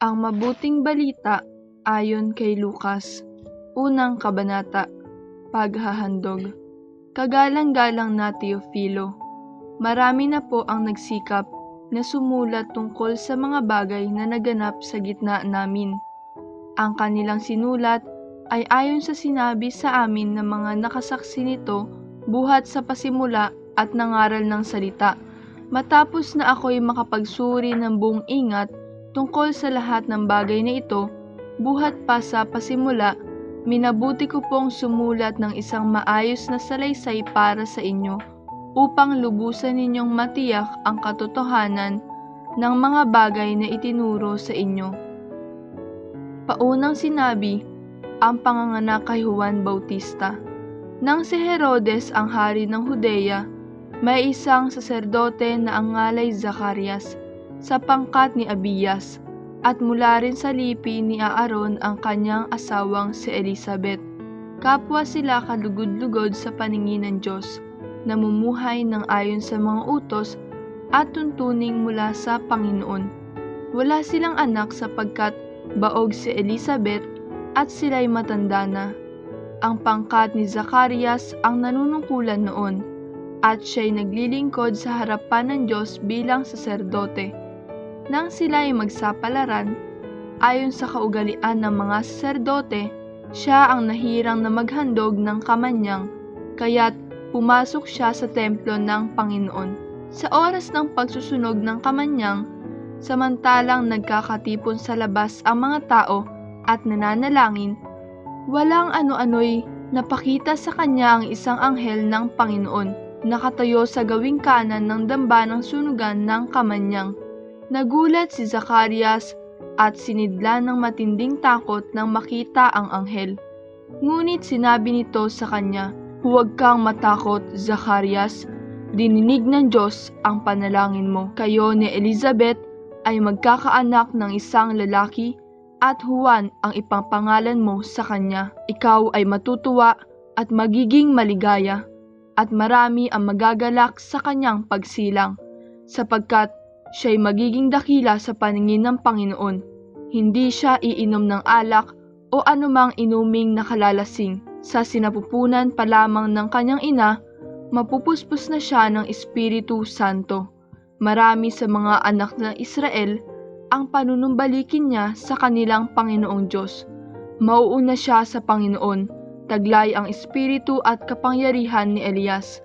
Ang mabuting balita ayon kay Lucas, unang kabanata, paghahandog. Kagalang-galang na Teofilo, marami na po ang nagsikap na sumulat tungkol sa mga bagay na naganap sa gitna namin. Ang kanilang sinulat ay ayon sa sinabi sa amin ng mga nakasaksi nito buhat sa pasimula at nangaral ng salita. Matapos na ako'y makapagsuri ng buong ingat tungkol sa lahat ng bagay na ito, buhat pa sa pasimula, minabuti ko pong sumulat ng isang maayos na salaysay para sa inyo, upang lubusan ninyong matiyak ang katotohanan ng mga bagay na itinuro sa inyo. Paunang sinabi, ang panganganak kay Juan Bautista. Nang si Herodes ang hari ng Judea, may isang saserdote na ang ngalay Zacarias, sa pangkat ni Abiyas, at mula rin sa lipi ni Aaron ang kanyang asawang si Elizabeth. Kapwa sila kalugod-lugod sa paningin ng Diyos, namumuhay ng ayon sa mga utos at tuntuning mula sa Panginoon. Wala silang anak sapagkat baog si Elizabeth at sila'y matanda na. Ang pangkat ni Zacarias ang nanunungkulan noon, at siya'y naglilingkod sa harapan ng Diyos bilang saserdote. Nang sila'y magsapalaran, ayon sa kaugalian ng mga saserdote, siya ang nahirang na maghandog ng kamanyang, kaya't pumasok siya sa templo ng Panginoon. Sa oras ng pagsusunog ng kamanyang, samantalang nagkakatipon sa labas ang mga tao at nananalangin, walang ano-ano'y napakita sa kanya ang isang anghel ng Panginoon, nakatayo sa gawing kanan ng damba ng sunugan ng kamanyang. Nagulat si Zacarias at sinidla ng matinding takot nang makita ang anghel. Ngunit sinabi nito sa kanya, "Huwag kang matakot, Zacarias. Dininig ng Diyos ang panalangin mo. Kayo ni Elizabeth ay magkakaanak ng isang lalaki at Juan ang ipangpangalan mo sa kanya. Ikaw ay matutuwa at magiging maligaya, at marami ang magagalak sa kanyang pagsilang, sapagkat siya'y magiging dakila sa paningin ng Panginoon. Hindi siya iinom ng alak o anumang inuming nakalalasing. Sa sinapupunan pa lamang ng kanyang ina, mapupuspos na siya ng Espiritu Santo. Marami sa mga anak ng Israel ang panunumbalikin niya sa kanilang Panginoong Diyos. Mauuna siya sa Panginoon, taglay ang espiritu at kapangyarihan ni Elias,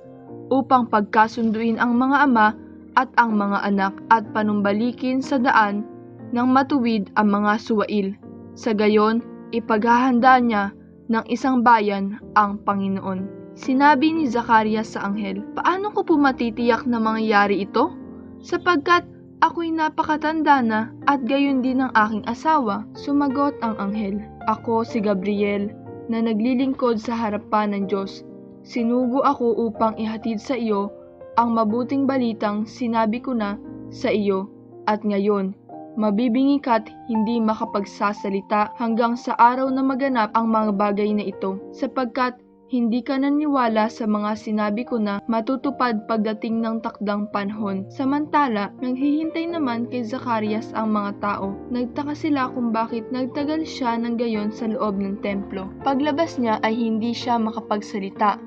upang pagkasunduin ang mga ama at ang mga anak at panumbalikin sa daan ng matuwid ang mga suwail. Sa gayon, ipaghahanda niya ng isang bayan ang Panginoon." Sinabi ni Zacarias sa anghel, "Paano ko po matitiyak na mangyayari ito? Sapagkat ako'y napakatanda na at gayon din ang aking asawa." Sumagot ang anghel, "Ako si Gabriel na naglilingkod sa harapan ng Diyos. Sinugo ako upang ihatid sa iyo ang mabuting balitang sinabi ko na sa iyo, at ngayon, mabibingi ka't hindi makapagsasalita hanggang sa araw na maganap ang mga bagay na ito, sapagkat hindi ka naniwala sa mga sinabi ko na matutupad pagdating ng takdang panahon." Samantala, naghihintay naman kay Zacarias ang mga tao. Nagtaka sila kung bakit nagtagal siya ng gayon sa loob ng templo. Paglabas niya ay hindi siya makapagsalita.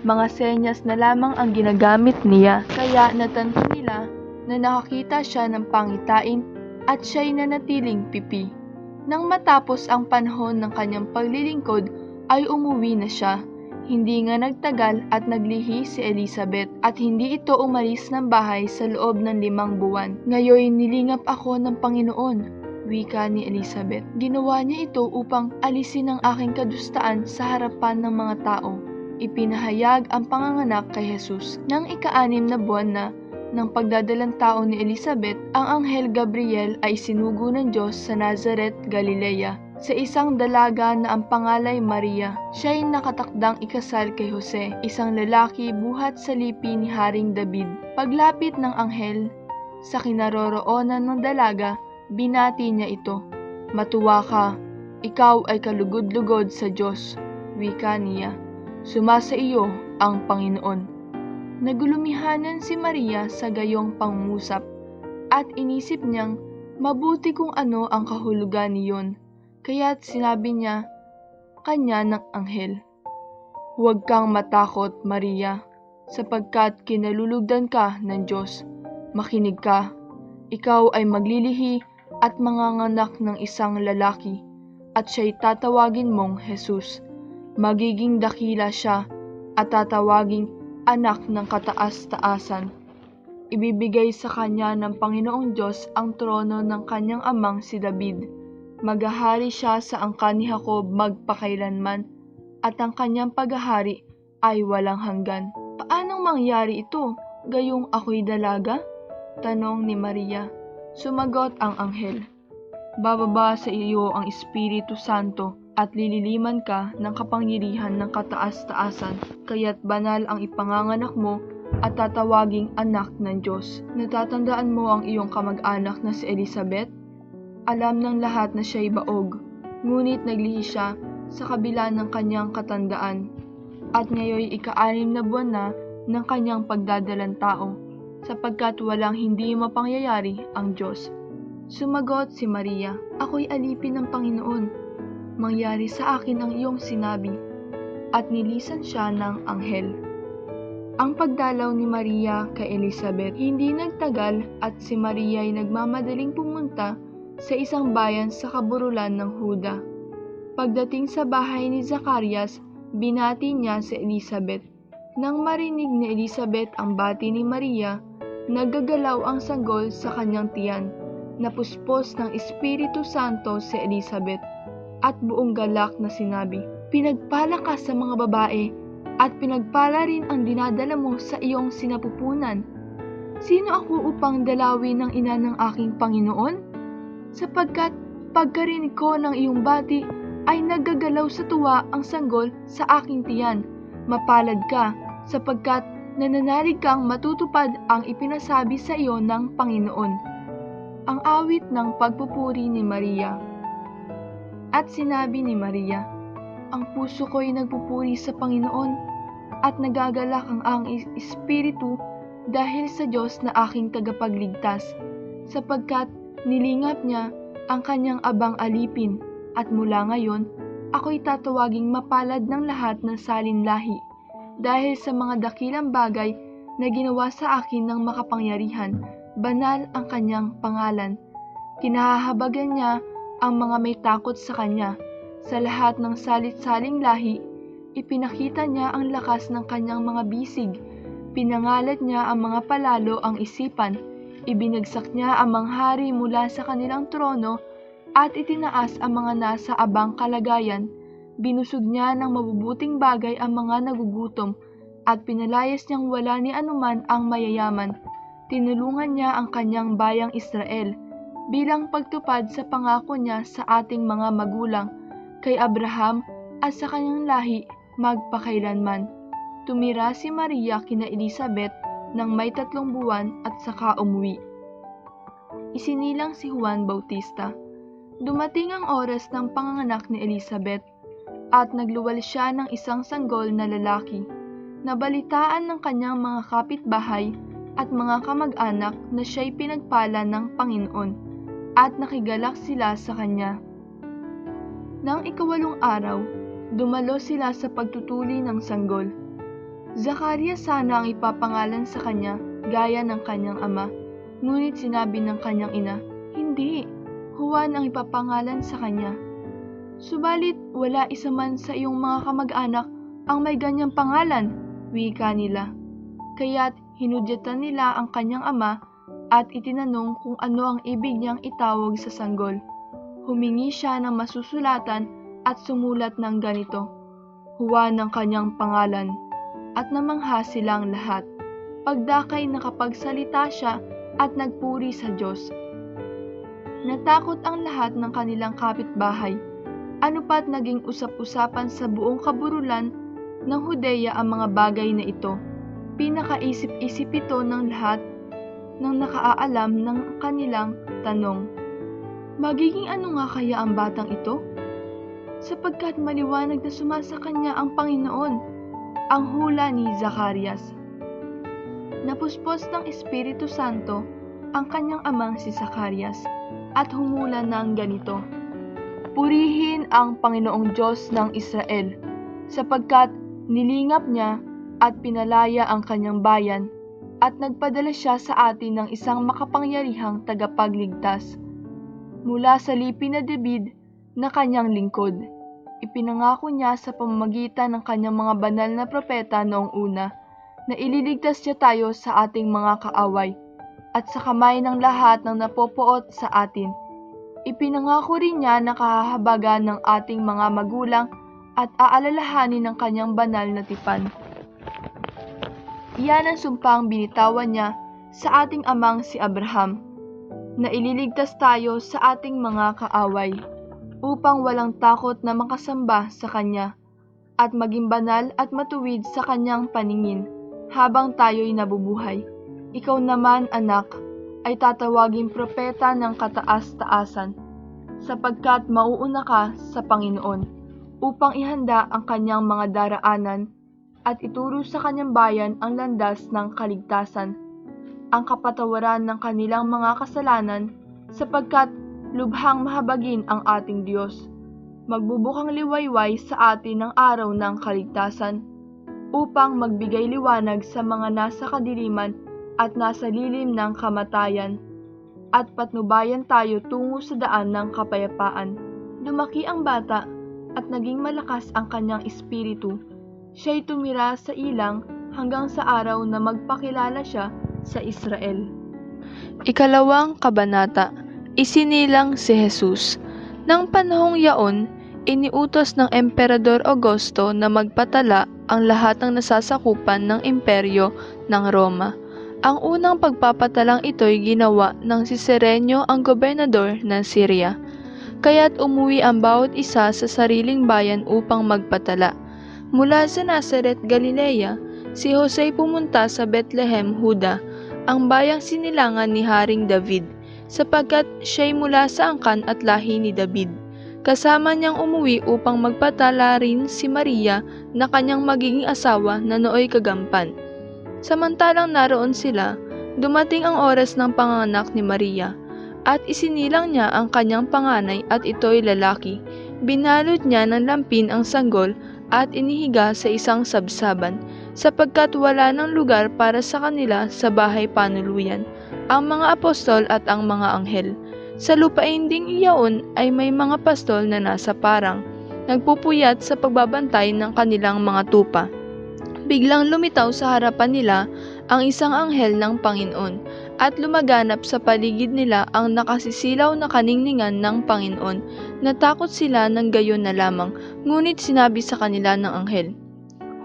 Mga senyas na lamang ang ginagamit niya, kaya natanto nila na nakakita siya ng pangitain at siya'y nanatiling pipi. Nang matapos ang panahon ng kanyang paglilingkod, ay umuwi na siya. Hindi nga nagtagal at naglihi si Elizabeth, at hindi ito umalis ng bahay sa loob ng 5 buwan. "Ngayoy nilingap ako ng Panginoon," wika ni Elizabeth. "Ginawa niya ito upang alisin ang aking kadustaan sa harapan ng mga tao." Ipinahayag ang panganganak kay Jesus. Nang ika-6 na buwan na ng pagdadalang tao ni Elizabeth, ang anghel Gabriel ay sinugo ng Diyos sa Nazaret, Galilea, sa isang dalaga na ang pangalay Maria. Siya'y nakatakdang ikasal kay Jose, isang lalaki buhat sa lipi ni Haring David. Paglapit ng anghel sa kinaroroonan ng dalaga, binati niya ito. "Matuwa ka, ikaw ay kalugod-lugod sa Diyos," wika niya. "Sumasa iyo ang Panginoon." Nagulumihanan si Maria sa gayong pangungusap at inisip niyang Mabuti kung ano ang kahulugan niyon, kaya't sinabi niya kanya ng anghel, "Huwag kang matakot, Maria, sapagkat kinalulugdan ka ng Diyos. Makinig ka, ikaw ay maglilihi at manganganak ng isang lalaki, at siya'y tatawagin mong Jesus. Magiging dakila siya at tatawaging anak ng kataas-taasan. Ibibigay sa kanya ng Panginoong Diyos ang trono ng kanyang amang si David. Maghahari siya sa angkan ni Jacob magpakailanman, at ang kanyang paghahari ay walang hanggan." "Paanong mangyari ito, gayong ako'y dalaga?" tanong ni Maria. Sumagot ang anghel, "Bababa sa iyo ang Espiritu Santo at lililiman ka ng kapangyarihan ng kataas-taasan, kaya't banal ang ipanganganak mo at tatawaging anak ng Diyos. Natatandaan mo ang iyong kamag-anak na si Elizabeth? Alam ng lahat na siya'y baog, ngunit naglihi siya sa kabila ng kanyang katandaan, at ngayoy ika-6 na buwan na ng kanyang pagdadalang tao, sapagkat walang hindi mapangyayari ang Diyos." Sumagot si Maria, "Ako'y alipin ng Panginoon. Mangyari sa akin ang iyong sinabi." At nilisan siya ng anghel. Ang pagdalaw ni Maria kay Elizabeth hindi nagtagal, at si Maria ay nagmamadaling pumunta sa isang bayan sa kaburulan ng Huda. Pagdating sa bahay ni Zacarias, binati niya si Elizabeth. Nang marinig ni Elizabeth ang bati ni Maria, nagagalaw ang sanggol sa kanyang tiyan. Napuspos ng Espiritu Santo si Elizabeth, at buong galak na sinabi, "Pinagpala ka sa mga babae, at pinagpala rin ang dinadala mo sa iyong sinapupunan. Sino ako upang dalawin ng ina ng aking Panginoon? Sapagkat pagkarinig ko ng iyong bati, ay nagagalaw sa tuwa ang sanggol sa aking tiyan. Mapalad ka, sapagkat nananalig kang matutupad ang ipinasabi sa iyo ng Panginoon." Ang awit ng pagpupuri ni Maria. At sinabi ni Maria, "Ang puso ko'y nagpupuri sa Panginoon, at nagagalak ang espiritu dahil sa Diyos na aking tagapagligtas, sapagkat nilingap niya ang kanyang abang alipin, at mula ngayon, ako'y tatawaging mapalad ng lahat ng salinlahi, dahil sa mga dakilang bagay na ginawa sa akin ng makapangyarihan. Banal ang kanyang pangalan. Kinahahabagan niya ang mga may takot sa kanya. Sa lahat ng salit-saling lahi, ipinakita niya ang lakas ng kanyang mga bisig. Pinangalat niya ang mga palalo ang isipan. Ibinagsak niya ang mga hari mula sa kanilang trono, at itinaas ang mga nasa abang kalagayan. Binusog niya ng mabubuting bagay ang mga nagugutom, at pinalayas niyang wala ni anuman ang mayayaman. Tinulungan niya ang kanyang bayang Israel bilang pagtupad sa pangako niya sa ating mga magulang, kay Abraham at sa kanyang lahi magpakailanman. Tumira si Maria kina Elizabeth ng may 3 buwan at saka umuwi. Isinilang si Juan Bautista. Dumating ang oras ng panganganak ni Elizabeth, at nagluwal siya ng isang sanggol na lalaki. Nabalitaan ng kanyang mga kapitbahay at mga kamag-anak na siya'y pinagpala ng Panginoon, at nakigalak sila sa kanya. Nang 8 araw, dumalo sila sa pagtutuli ng sanggol. Zacarias sana ang ipapangalan sa kanya, gaya ng kanyang ama, ngunit sinabi ng kanyang ina, "Hindi, Juan ang ipapangalan sa kanya." "Subalit wala isa man sa iyong mga kamag-anak ang may ganyang pangalan," wika nila. Kaya't hinudyatan nila ang kanyang ama at itinanong kung ano ang ibig niyang itawag sa sanggol. Humingi siya ng masusulatan at sumulat ng ganito, "Juan ang kanyang pangalan," at namangha silang lahat. Pagdakay nakapagsalita siya at nagpuri sa Diyos. Natakot ang lahat ng kanilang kapitbahay. Ano pa't naging usap-usapan sa buong kaburulan ng Hudeya ang mga bagay na ito. Pinakaisip-isip ito ng lahat ng nakaaalam ng kanilang tanong, "Magiging ano nga kaya ang batang ito? Sapagkat maliwanag na sumasa kanya ang Panginoon." Ang hula ni Zacarias. Napuspos ng Espiritu Santo ang kanyang amang si Zacarias. at humula ng ganito, "Purihin ang Panginoong Diyos ng Israel, sapagkat nilingap niya at pinalaya ang kanyang bayan, at nagpadala siya sa atin ng isang makapangyarihang tagapagligtas. Mula sa lipi na David na kanyang lingkod, ipinangako niya sa pamamagitan ng kanyang mga banal na propeta noong una, na ililigtas niya tayo sa ating mga kaaway, at sa kamay ng lahat ng napopoot sa atin. Ipinangako rin niya na kahahabagan ng ating mga magulang at aalalahanin ng kanyang banal na tipan. Iyan ang sumpang binitawan niya sa ating amang si Abraham, na ililigtas tayo sa ating mga kaaway, upang walang takot na makasamba sa Kanya, at maging banal at matuwid sa Kanyang paningin, habang tayo'y nabubuhay. Ikaw naman, anak, ay tatawaging propeta ng kataas-taasan, sapagkat mauuna ka sa Panginoon, upang ihanda ang Kanyang mga daraanan, at ituro sa Kanyang bayan ang landas ng kaligtasan, ang kapatawaran ng kanilang mga kasalanan, sapagkat lubhang mahabagin ang ating Diyos. Magbubukang liwayway sa atin ang araw ng kaligtasan, upang magbigay liwanag sa mga nasa kadiliman at nasa lilim ng kamatayan, at patnubayan tayo tungo sa daan ng kapayapaan. Lumaki ang bata, at naging malakas ang kanyang espiritu. Siya'y tumira sa ilang hanggang sa araw na magpakilala siya sa Israel. Ikalawang kabanata. Isinilang si Jesus. Nang panahong yaon, iniutos ng Emperador Augusto na magpatala ang lahat ng nasasakupan ng imperyo ng Roma. Ang unang pagpapatalang ito'y ginawa ng si Cirenio, ang gobernador ng Syria. Kaya't umuwi ang bawat isa sa sariling bayan upang magpatala. Mula sa Nazaret, Galilea, si Jose pumunta sa Bethlehem, Huda, ang bayang sinilangan ni Haring David, sapagkat siya'y mula sa angkan at lahi ni David. Kasama niyang umuwi upang magpatala rin si Maria na kanyang magiging asawa na nooy kagampan. Samantalang naroon sila, dumating ang oras ng panganganak ni Maria, at isinilang niya ang kanyang panganay at ito'y lalaki. Binalot niya ng lampin ang sanggol at inihiga sa isang sabsaban, sapagkat wala ng lugar para sa kanila sa bahay panuluyan, ang mga apostol at ang mga anghel. Sa lupain ding iyaon ay may mga pastol na nasa parang, nagpupuyat sa pagbabantay ng kanilang mga tupa. Biglang lumitaw sa harapan nila ang isang anghel ng Panginoon, at lumaganap sa paligid nila ang nakasisilaw na kaningningan ng Panginoon. Natakot sila ng gayon na lamang, ngunit sinabi sa kanila ng anghel,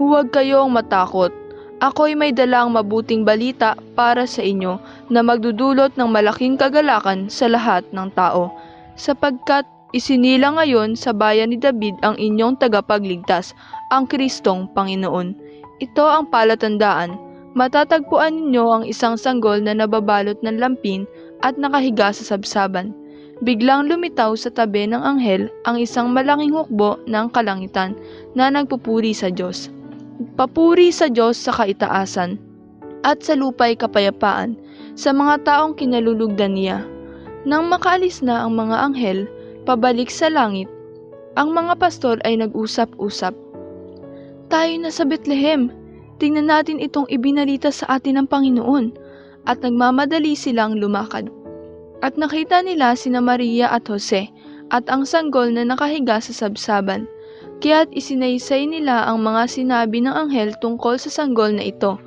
"Huwag kayong matakot. Ako'y may dalang mabuting balita para sa inyo na magdudulot ng malaking kagalakan sa lahat ng tao, sapagkat isinilang ngayon sa bayan ni David ang inyong tagapagligtas, ang Kristong Panginoon. Ito ang palatandaan. Matatagpuan ninyo ang isang sanggol na nababalot ng lampin at nakahiga sa sabsaban." Biglang lumitaw sa tabi ng anghel ang isang malaking hukbo ng kalangitan na nagpupuri sa Diyos. Papuri sa Diyos sa kaitaasan, at sa lupa'y kapayapaan sa mga taong kinalulugdan niya. Nang makaalis na ang mga anghel pabalik sa langit, ang mga pastor ay nag-usap-usap. "Tayo na sa Bethlehem, tingnan natin itong ibinalita sa atin ng Panginoon." At nagmamadali silang lumakad. At nakita nila sina Maria at Jose, at ang sanggol na nakahiga sa sabsaban. Kaya't isinaysay nila ang mga sinabi ng anghel tungkol sa sanggol na ito,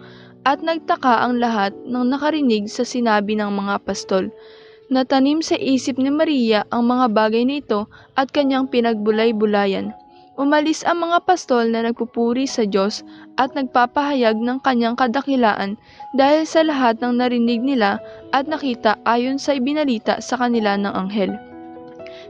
at nagtaka ang lahat nang nakarinig sa sinabi ng mga pastol. Natanim sa isip ni Maria ang mga bagay na ito at kanyang pinagbulay-bulayan. Umalis ang mga pastol na nagpupuri sa Diyos at nagpapahayag ng kanyang kadakilaan dahil sa lahat ng narinig nila at nakita ayon sa ibinalita sa kanila ng anghel.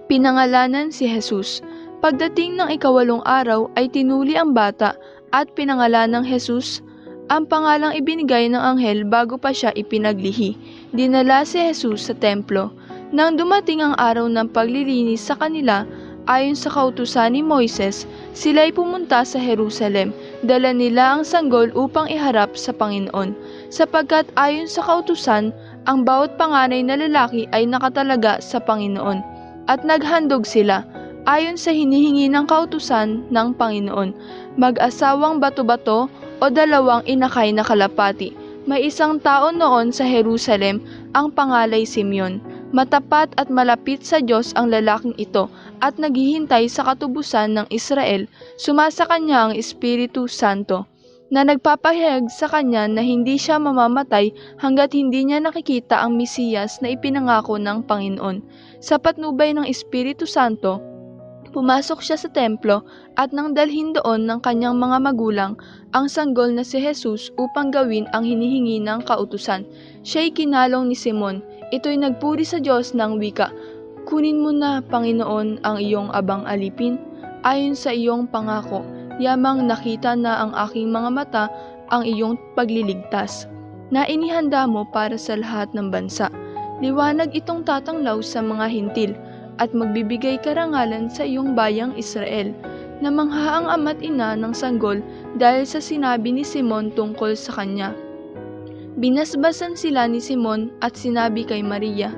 Pinangalanan si Jesus. Pagdating ng 8 araw ay tinuli ang bata at pinangalan ng Jesus, ang pangalang ibinigay ng anghel bago pa siya ipinaglihi. Dinala si Jesus sa templo. Nang dumating ang araw ng paglilinis sa kanila, ayon sa kautusan ni Moises, sila'y pumunta sa Jerusalem. Dala nila ang sanggol upang iharap sa Panginoon, sapagkat ayon sa kautusan, Ang bawat panganay na lalaki ay nakatalaga sa Panginoon at naghandog sila ayon sa hinihingi ng kautusan ng Panginoon, mag-asawang bato-bato o dalawang inakay na kalapati. May isang tao noon sa Jerusalem, ang pangalay Simeon. Matapat at malapit sa Diyos ang lalaking ito at naghihintay sa katubusan ng Israel. Sumasa kanya ang Espiritu Santo na nagpapahayag sa kanya na hindi siya mamamatay hanggat hindi niya nakikita ang Mesiyas na ipinangako ng Panginoon. Sa patnubay ng Espiritu Santo, pumasok siya sa templo at nang dalhin doon ng kanyang mga magulang ang sanggol na si Jesus upang gawin ang hinihingi ng kautusan. Siya'y kinalong ni Simon. Ito'y nagpuri sa Diyos ng wika, "Kunin mo na, Panginoon, ang iyong abang alipin. Ayon sa iyong pangako, yamang nakita na ang aking mga mata ang iyong pagliligtas, na inihanda mo para sa lahat ng bansa. Liwanag itong tatanglaw sa mga hintil at magbibigay karangalan sa iyong bayang Israel." Namangha ang ama't ina ng sanggol dahil sa sinabi ni Simon tungkol sa kanya. Binasbasan sila ni Simon at sinabi kay Maria,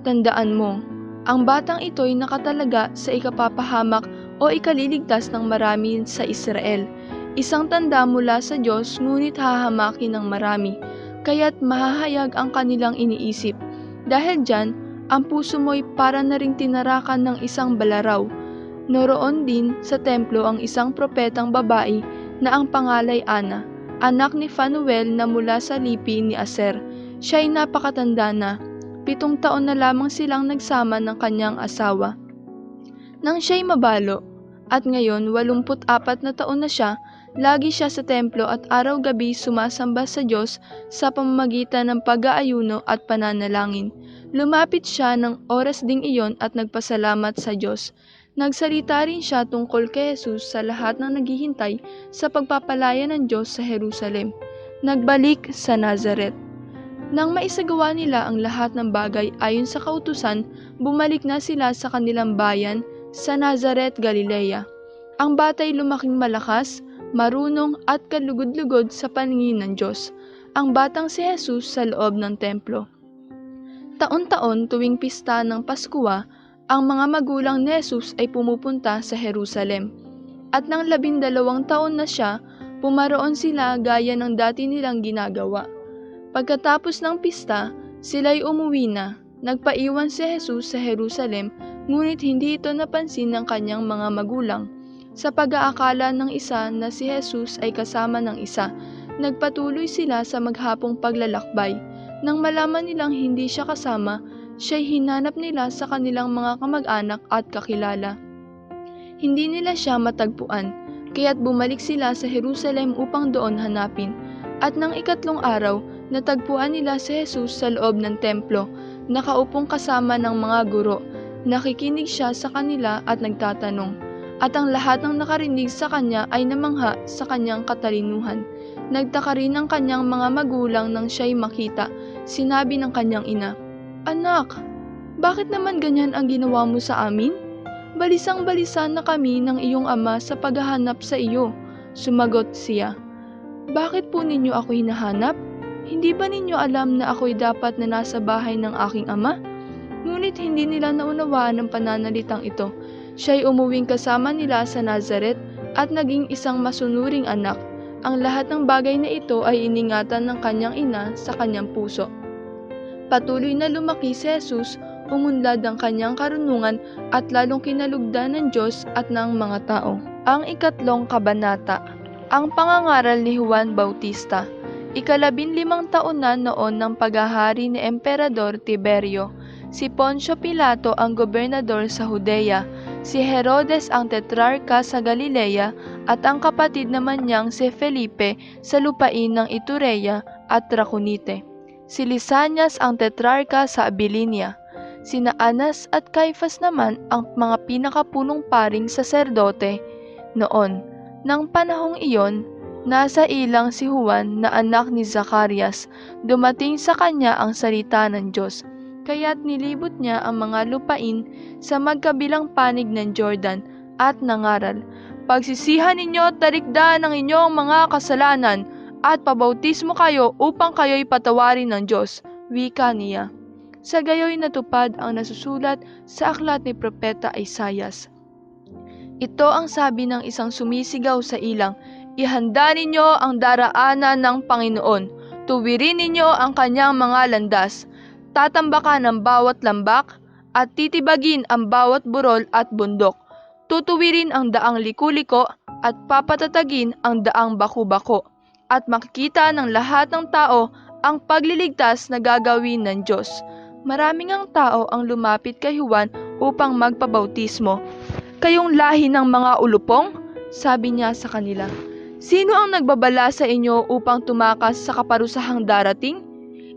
"Tandaan mo, ang batang ito'y nakatalaga sa ikapapahamak o ikaliligtas ng marami sa Israel. Isang tanda mula sa Diyos ngunit hahamakin ng marami, kaya't mahahayag ang kanilang iniisip. Dahil dyan, ang puso mo'y para na ring tinarakan ng isang balaraw." Noroon din sa templo ang isang propetang babae na ang pangalay Ana, anak ni Phanuel na mula sa lipi ni Aser. Siya'y napakatanda na, 7 taon na lamang silang nagsama ng kanyang asawa. Nang siya'y mabalo, at ngayon 84 na taon na siya, lagi siya sa templo at araw-gabi sumasamba sa Diyos sa pamamagitan ng pag-aayuno at pananalangin. Lumapit siya ng oras ding iyon at nagpasalamat sa Diyos. Nagsalita rin siya tungkol kay Jesus sa lahat ng naghihintay sa pagpapalaya ng Diyos sa Jerusalem. Nagbalik sa Nazaret. Nang maisagawa nila ang lahat ng bagay ayon sa kautusan, bumalik na sila sa kanilang bayan sa Nazaret, Galilea. Ang bata'y lumaking malakas, marunong at kalugod-lugod sa paningin ng Diyos. Ang batang si Jesus sa loob ng templo. Taon-taon tuwing pista ng Paskwa, ang mga magulang ni Jesus ay pumupunta sa Jerusalem. At nang 12 taon na siya, pumaroon sila gaya ng dati nilang ginagawa. Pagkatapos ng pista, sila'y umuwi na. Nagpaiwan si Jesus sa Jerusalem, ngunit hindi ito napansin ng kanyang mga magulang. Sa pag-aakala ng isa na si Jesus ay kasama ng isa, nagpatuloy sila sa maghapong paglalakbay. Nang malaman nilang hindi siya kasama, siya'y hinanap nila sa kanilang mga kamag-anak at kakilala. Hindi nila siya matagpuan, kaya't bumalik sila sa Jerusalem upang doon hanapin. At nang 3 araw, natagpuan nila si Jesus sa loob ng templo, nakaupong kasama ng mga guro. Nakikinig siya sa kanila at nagtatanong. At ang lahat ng nakarinig sa kanya ay namangha sa kanyang katalinuhan. Nagtaka rin ang kanyang mga magulang nang siya'y makita. Sinabi ng kanyang ina, "Anak, bakit naman ganyan ang ginawa mo sa amin? Balisang-balisa na kami ng iyong ama sa paghahanap sa iyo." Sumagot siya, "Bakit po ninyo ako hinahanap? Hindi ba ninyo alam na ako'y dapat na nasa bahay ng aking ama?" Ngunit hindi nila naunawaan ang pananalitang ito. Siya'y umuwing kasama nila sa Nazaret at naging isang masunuring anak. Ang lahat ng bagay na ito ay iningatan ng kanyang ina sa kanyang puso. Patuloy na lumaki si Jesus, umunlad ang kanyang karunungan at lalong kinalugdan ng Diyos at ng mga tao. Ang 4 kabanata. Ang pangangaral ni Juan Bautista. 15 taon na noon ng paghahari ni Emperador Tiberio. Si Poncio Pilato ang gobernador sa Judea, si Herodes ang tetrarka sa Galilea, at ang kapatid naman niyang si Felipe sa lupain ng Iturea at Traconite. Si Lisanias ang tetrarka sa Abilinia. Sina Anas at Caifas naman ang mga pinakapunong paring saserdote noon. Nang panahong iyon, nasa ilang si Juan na anak ni Zacarias. Dumating sa kanya ang salita ng Diyos, kaya't nilibot niya ang mga lupain sa magkabilang panig ng Jordan at nangaral, "Pagsisihan ninyo at talikdan ang inyong mga kasalanan at pabautismo kayo upang kayo'y patawarin ng Diyos." wika niya. Sa gayoy natupad ang nasusulat sa aklat ni Propeta Isaias. Ito ang sabi ng isang sumisigaw sa ilang, "Ihanda ninyo ang daraanan ng Panginoon, tuwirin ninyo ang kanyang mga landas, tatambakan ang bawat lambak, at titibagin ang bawat burol at bundok. Tutuwirin ang daang liku-liko at papatatagin ang daang baku-bako, at makikita ng lahat ng tao ang pagliligtas na gagawin ng Diyos." Maraming ang tao ang lumapit kay Juan upang magpabautismo. "Kayong lahi ng mga ulupong?" sabi niya sa kanila. "Sino ang nagbabala sa inyo upang tumakas sa kaparusahang darating?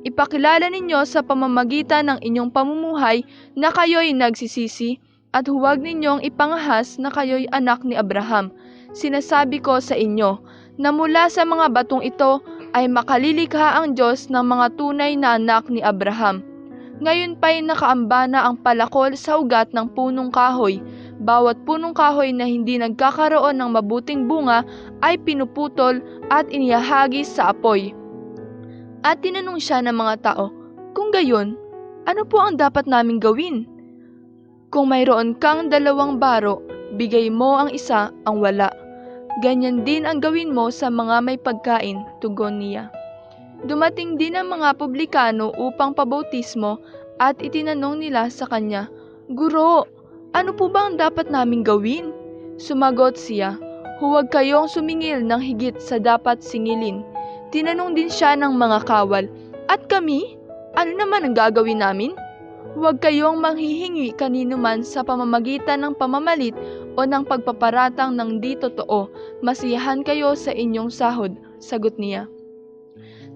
Ipakilala ninyo sa pamamagitan ng inyong pamumuhay na kayo'y nagsisisi, at huwag ninyong ipangahas na kayo'y anak ni Abraham. Sinasabi ko sa inyo na mula sa mga batong ito ay makalilikha ang Diyos ng mga tunay na anak ni Abraham. Ngayon pa'y nakaamba na ang palakol sa ugat ng punong kahoy. Bawat punong kahoy na hindi nagkakaroon ng mabuting bunga ay pinuputol at inihahagis sa apoy." At tinanong siya ng mga tao, "Kung gayon, ano po ang dapat naming gawin?" "Kung mayroon kang 2 baro, bigay mo ang isa ang wala. Ganyan din ang gawin mo sa mga may pagkain," tugon niya. Dumating din ang mga publikano upang pabautismo at itinanong nila sa kanya, "Guro, ano po ba ang dapat naming gawin?" Sumagot siya, "Huwag kayong sumingil ng higit sa dapat singilin." Tinanong din siya ng mga kawal, "At kami? Ano naman ang gagawin namin?" "Huwag kayong manghihingi kanino man sa pamamagitan ng pamamalit o ng pagpaparatang ng di totoo. Masiyahan kayo sa inyong sahod," sagot niya.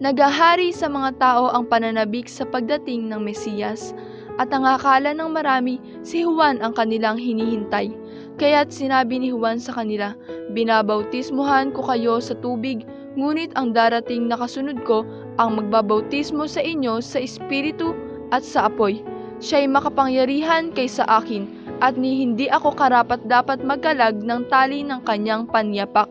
Nagahari sa mga tao ang pananabik sa pagdating ng Mesiyas, at ang akala ng marami si Juan ang kanilang hinihintay. Kaya't sinabi ni Juan sa kanila, "Binabautismuhan ko kayo sa tubig, ngunit ang darating na kasunod ko ang magbabautismo sa inyo sa Espiritu at sa apoy. Siya'y makapangyarihan kaysa akin, at hindi ako karapat-dapat magkalag ng tali ng kanyang panyapak.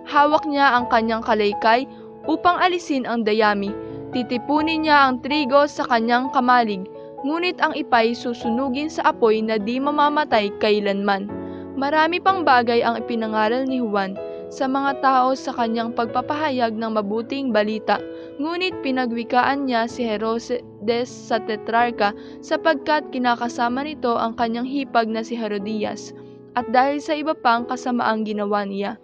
Hawak niya ang kanyang kalaykay upang alisin ang dayami. Titipunin niya ang trigo sa kanyang kamalig, ngunit ang ipay susunugin sa apoy na di mamamatay kailanman." Marami pang bagay ang ipinangaral ni Juan sa mga tao sa kanyang pagpapahayag ng mabuting balita, ngunit pinagwikaan niya si Herodes sa tetrarka sapagkat kinakasama nito ang kanyang hipag na si Herodias, at dahil sa iba pang kasamaang ginawa niya.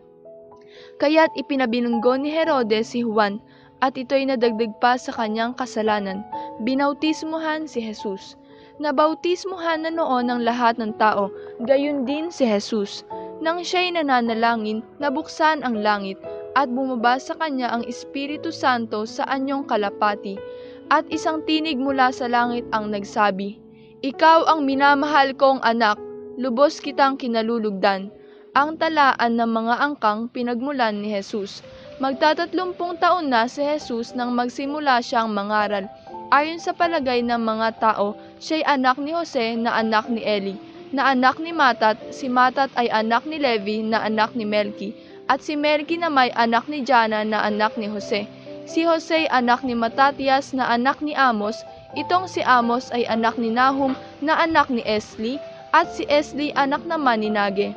Kaya't ipinabinunggo ni Herodes si Juan, at ito'y nadagdag pa sa kanyang kasalanan. Binautismuhan si Jesus. Nabautismuhan na noon ang lahat ng tao, gayon din si Jesus. Nang siya'y nananalangin, nabuksan ang langit, at bumaba sa kanya ang Espiritu Santo sa anyong kalapati. At isang tinig mula sa langit ang nagsabi, "Ikaw ang minamahal kong anak, lubos kitang kinalulugdan." Ang talaan ng mga angkang pinagmulan ni Jesus. Magta-30 taon na si Jesus nang magsimula siyang mangaral. Ayon sa palagay ng mga tao, siya'y anak ni Jose na anak ni Eli, na anak ni Matat. Si Matat ay anak ni Levi na anak ni Melki, at si Melki na may anak ni Jana na anak ni Jose. Si Jose anak ni Matatias na anak ni Amos. Itong si Amos ay anak ni Nahum na anak ni Esli, at si Esli anak naman ni Nage,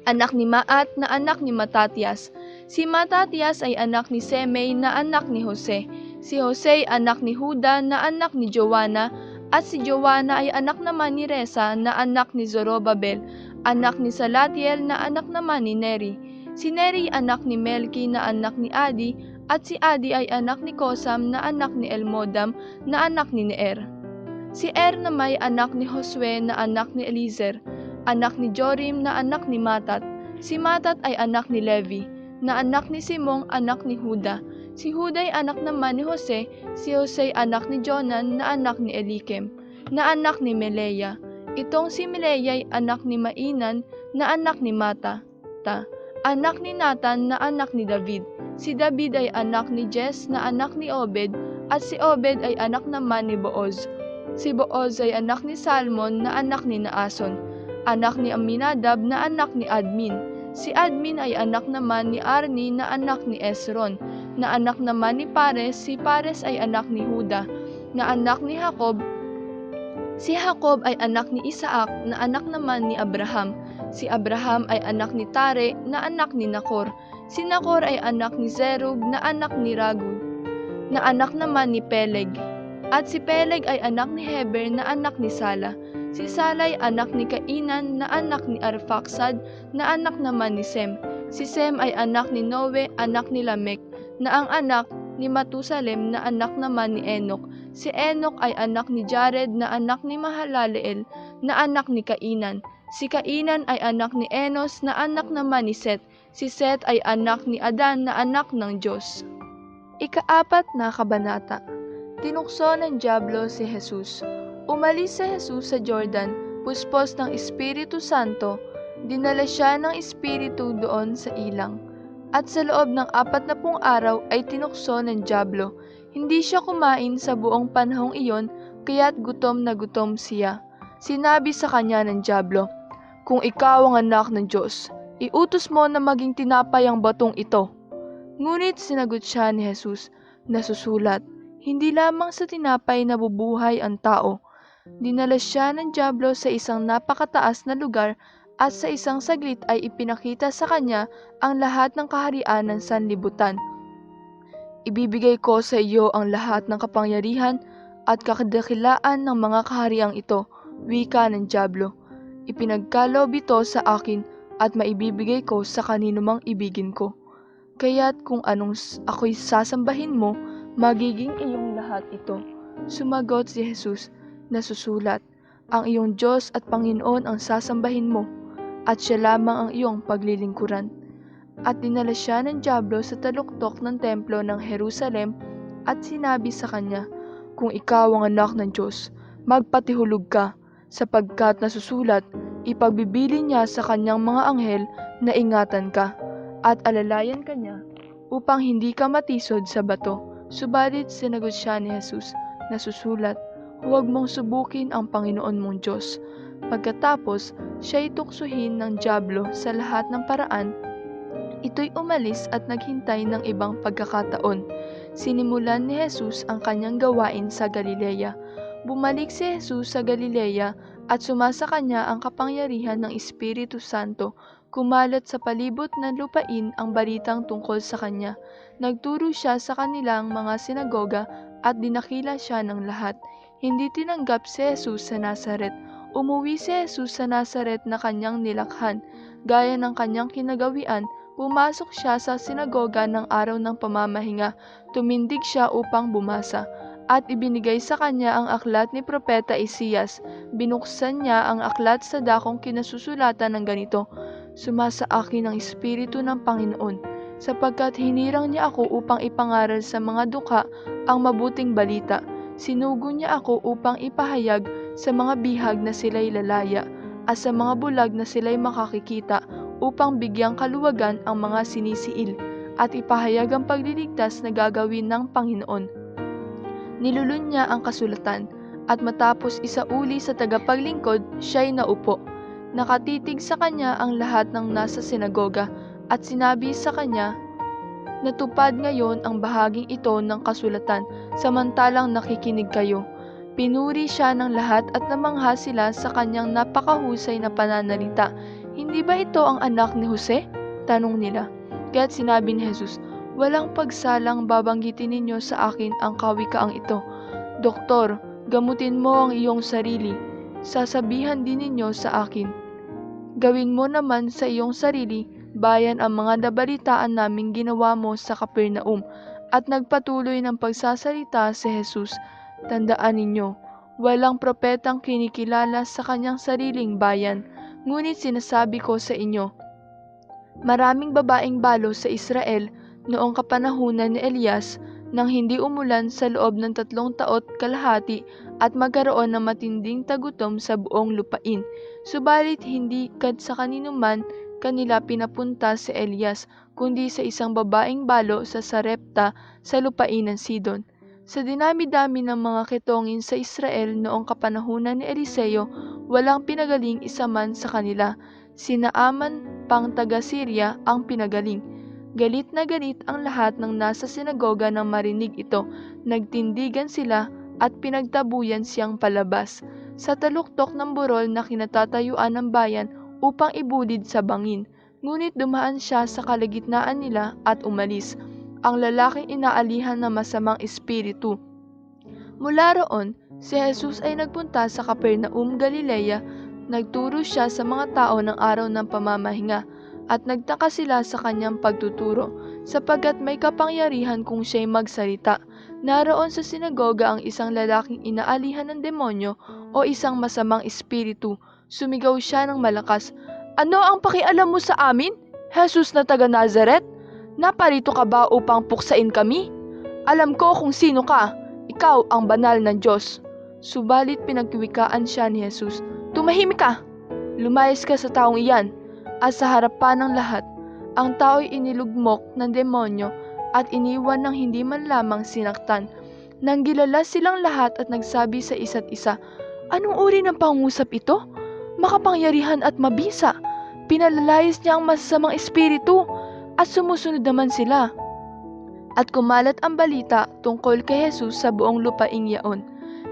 anak ni Maat na anak ni Matatias. Si Matatias ay anak ni Semei na anak ni Jose. Si Jose anak ni Juda na anak ni Joanna, at si Joanna ay anak naman ni Resa na anak ni Zorobabel, anak ni Salatiel na anak naman ni Neri. Si Neri anak ni Melki na anak ni Adi, at si Adi ay anak ni Kosam na anak ni Elmodam na anak ni Neer. Si na may anak ni Josue na anak ni Eliezer, anak ni Jorim na anak ni Matat. Si Matat ay anak ni Levi, na anak ni Simong anak ni Huda. Si Huda ay anak naman ni Jose. Si Jose anak ni Jonan na anak ni Elikem, na anak ni Melea. Itong si Melea ay anak ni Mainan na anak ni Mata, anak ni Nathan na anak ni David. Si David ay anak ni Jess na anak ni Obed, at si Obed ay anak naman ni Booz. Si Booz ay anak ni Salmon na anak ni Naason, anak ni Aminadab na anak ni Admin. Si Admin ay anak naman ni Arni na anak ni Esron, na anak naman ni Pares. Si Pares ay anak ni Huda, na anak ni Jacob. Si Jacob ay anak ni Isaac na anak naman ni Abraham. Si Abraham ay anak ni Tare na anak ni Nacor. Si Nacor ay anak ni Zerug na anak ni Ragu na anak naman ni Peleg. At si Peleg ay anak ni Heber na anak ni Sala. Si Sala ay anak ni Kainan na anak ni Arphaxad na anak naman ni Sem. Si Sem ay anak ni Noe, anak ni Lamech, na ang anak ni Matusalem na anak naman ni Enoch. Si Enoch ay anak ni Jared na anak ni Mahalaleel na anak ni Kainan. Si Kainan ay anak ni Enos na anak naman ni Seth. Si Seth ay anak ni Adan na anak ng Diyos. Ika-4 na kabanata. Tinukso ng dyablo si Jesus. Umalis si Jesus sa Jordan, puspos ng Espiritu Santo. Dinala siya ng Espiritu doon sa ilang. At sa loob ng 40 araw ay tinukso ng dyablo. Hindi siya kumain sa buong panahong iyon, kaya't gutom na gutom siya. Sinabi sa kanya ng dyablo, "Kung ikaw ang anak ng Diyos, iutos mo na maging tinapay ang batong ito." Ngunit sinagot siya ni Jesus, "Nasusulat, hindi lamang sa tinapay nabubuhay ang tao." Dinala siya ng dyablo sa isang napakataas na lugar at sa isang saglit ay ipinakita sa kanya ang lahat ng kaharian ng sanlibutan. "Ibibigay ko sa iyo ang lahat ng kapangyarihan at kadakilaan ng mga kahariang ito," wika ng dyablo. "Ipinagkaloob ito sa akin at maibibigay ko sa kanino mang ibigin ko. Kaya't kung anong ako'y sasambahin mo, magiging iyong lahat ito." Sumagot si Jesus, "Nasusulat, ang iyong Diyos at Panginoon ang sasambahin mo, at siya lamang ang iyong paglilingkuran." At dinala siya ng dyablo sa taluktok ng templo ng Jerusalem at sinabi sa kanya, "Kung ikaw ang anak ng Diyos, magpatihulog ka, sapagkat nasusulat, ipagbibili niya sa kanyang mga anghel na ingatan ka, at alalayan ka niya, upang hindi ka matisod sa bato." Subalit sinagot siya ni Jesus, "Nasusulat, huwag mong subukin ang Panginoon mong Diyos." Pagkatapos, siya'y tuksohin ng dyablo sa lahat ng paraan. Ito'y umalis at naghintay ng ibang pagkakataon. Sinimulan ni Jesus ang kanyang gawain sa Galilea. Bumalik si Jesus sa Galilea at sumasa kanya ang kapangyarihan ng Espiritu Santo. Kumalat sa palibot ng lupain ang balitang tungkol sa kanya. Nagturo siya sa kanilang mga sinagoga at dinakila siya ng lahat. Hindi tinanggap si Jesus sa Nazaret. Umuwi si Jesus sa Nazaret na kanyang nilakhan. Gaya ng kanyang kinagawian, pumasok siya sa sinagoga ng araw ng pamamahinga. Tumindig siya upang bumasa. At ibinigay sa kanya ang aklat ni Propeta Isaias. Binuksan niya ang aklat sa dakong kinasusulatan ng ganito, "Sumasa akin ang Espiritu ng Panginoon, sapagkat hinirang niya ako upang ipangaral sa mga dukha ang mabuting balita. Sinugo niya ako upang ipahayag sa mga bihag na sila'y lalaya, at sa mga bulag na sila'y makakikita, upang bigyang kaluwagan ang mga sinisiil, at ipahayag ang pagliligtas na gagawin ng Panginoon." Nilulun niya ang kasulatan, at matapos isauli sa tagapaglingkod, siya'y naupo. Nakatitig sa kanya ang lahat ng nasa sinagoga, at sinabi sa kanya, "Natupad ngayon ang bahaging ito ng kasulatan, samantalang nakikinig kayo." Pinuri siya ng lahat at namangha sila sa kanyang napakahusay na pananalita. "Hindi ba ito ang anak ni Jose?" tanong nila. Kaya't sinabi ni Jesus, "Walang pagsalang babanggitin ninyo sa akin ang kawikaang ito. Doktor, gamutin mo ang iyong sarili. Sasabihan din ninyo sa akin, gawin mo naman sa iyong sarili, bayan ang mga nabalitaan naming ginawa mo sa Capernaum." At nagpatuloy ng pagsasalita si Jesus, "Tandaan ninyo, walang propetang kinikilala sa kanyang sariling bayan. Ngunit sinasabi ko sa inyo, maraming babaeng balo sa Israel noong kapanahunan ni Elias, nang hindi umulan sa loob ng 3 taon at kalahati at magkaroon ng matinding tagutom sa buong lupain. Subalit hindi sa kanino man kanila pinapunta si Elias, kundi sa isang babaeng balo sa Sarepta sa lupain ng Sidon. Sa dinami-dami ng mga kitongin sa Israel noong kapanahunan ni Eliseo, walang pinagaling isa man sa kanila. Si Naaman pang taga-Syria ang pinagaling. Galit na galit ang lahat ng nasa sinagoga nang marinig ito. Nagtindigan sila at pinagtabuyan siyang palabas sa taluktok ng burol na kinatatayuan ng bayan upang ibudid sa bangin. Ngunit dumaan siya sa kalagitnaan nila at umalis, ang lalaking inaalihan ng masamang espiritu. Mula roon, si Jesus ay nagpunta sa Capernaum, Galilea. Nagturo siya sa mga tao ng araw ng pamamahinga at nagtaka sila sa kanyang pagtuturo sapagkat may kapangyarihan kung siya'y magsalita. Naroon sa sinagoga ang isang lalaking inaalihan ng demonyo o isang masamang espiritu. Sumigaw siya ng malakas, "Ano ang pakialam mo sa amin, Jesus na taga Nazaret? Naparito ka ba upang puksain kami? Alam ko kung sino ka, ikaw ang banal ng Diyos." Subalit pinagwikaan siya ni Jesus, "Tumahimik ka! Lumayas ka sa taong iyan." At sa harapan ng lahat, ang tao'y inilugmok ng demonyo at iniwan ng hindi man lamang sinaktan. Nang gilala silang lahat at nagsabi sa isa't isa, "Anong uri ng pangungusap ito? Makapangyarihan at mabisa. Pinalayas niya ang masasamang espiritu." At sumusunod naman sila. At kumalat ang balita tungkol kay Jesus sa buong lupaing yaon.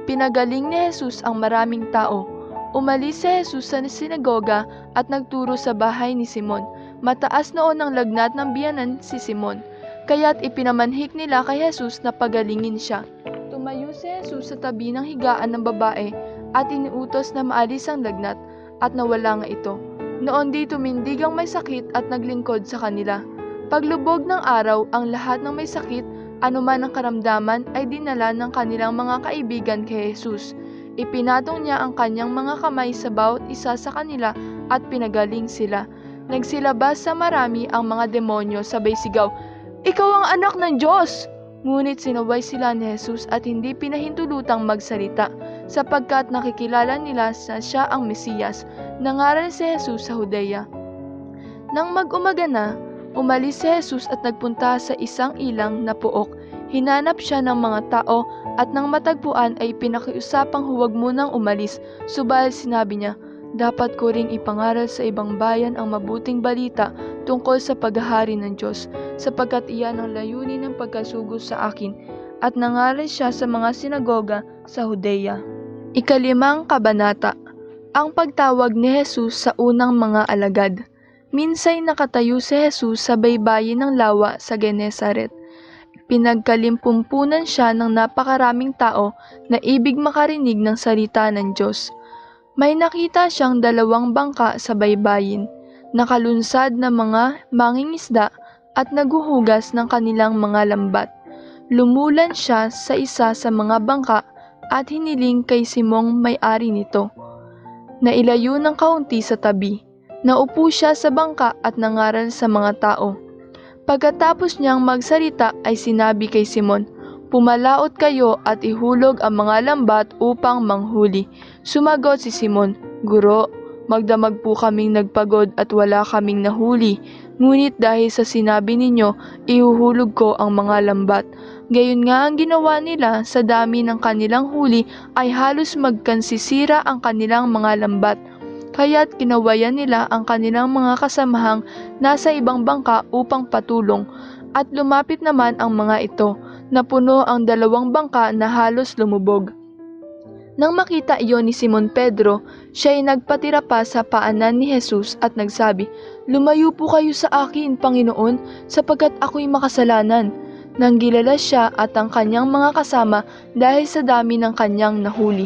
Pinagaling ni Jesus ang maraming tao. Umalis si Jesus sa sinagoga at nagturo sa bahay ni Simon. Mataas noon ang lagnat ng biyanan si Simon, kaya't ipinamanhik nila kay Jesus na pagalingin siya. Tumayo si Jesus sa tabi ng higaan ng babae at iniutos na maalis ang lagnat at nawala nga ito. Noon di tumindig ang may sakit at naglingkod sa kanila. Paglubog ng araw, ang lahat ng may sakit, anuman ang karamdaman, ay dinala ng kanilang mga kaibigan kay Jesus. Ipinatong niya ang kanyang mga kamay sa bawat isa sa kanila at pinagaling sila. Nagsilabas sa marami ang mga demonyo, sabay sigaw, "Ikaw ang anak ng Diyos!" Ngunit sinaway sila ni Jesus at hindi pinahintulutang magsalita, sapagkat nakikilala nila na siya ang Mesiyas. Nangaral si Jesus sa Judea. Nang mag-umaga na, umalis si Jesus at nagpunta sa isang ilang na puok. Hinanap siya ng mga tao at nang matagpuan ay pinakiusapang huwag munang umalis. Subalit sinabi niya, "Dapat ko ring ipangaral sa ibang bayan ang mabuting balita tungkol sa paghahari ng Diyos, sapagkat iyan ang layunin ng pagkasugo sa akin." At nangaral siya sa mga sinagoga sa Judea. Ikalimang kabanata. Ang pagtawag ni Jesus sa unang mga alagad. Minsay nakatayo si Jesus sa baybayin ng lawa sa Genesaret. Pinagkalimpumpunan siya ng napakaraming tao na ibig makarinig ng salita ng Diyos. May nakita siyang 2 bangka sa baybayin, nakalunsad na mga mangingisda at naguhugas ng kanilang mga lambat. Lumulan siya sa isa sa mga bangka at hiniling kay Simong may-ari nito na ilayo ng kaunti sa tabi. Naupo siya sa bangka at nangaral sa mga tao. Pagkatapos niyang magsalita ay sinabi kay Simon, "Pumalaot kayo at ihulog ang mga lambat upang manghuli." Sumagot si Simon, "Guro, magdamag po kaming nagpagod at wala kaming nahuli. Ngunit dahil sa sinabi ninyo, ihuhulog ko ang mga lambat." Gayon nga ang ginawa nila, sa dami ng kanilang huli ay halos magkansisira ang kanilang mga lambat. Kaya't kinawayan nila ang kanilang mga kasamahang nasa ibang bangka upang patulong, at lumapit naman ang mga ito, na puno ang 2 bangka na halos lumubog. Nang makita iyon ni Simon Pedro, siya ay nagpatira pa sa paanan ni Jesus at nagsabi, "Lumayo po kayo sa akin, Panginoon, sapagkat ako'y makasalanan." Nang gilala siya at ang kanyang mga kasama dahil sa dami ng kanyang nahuli.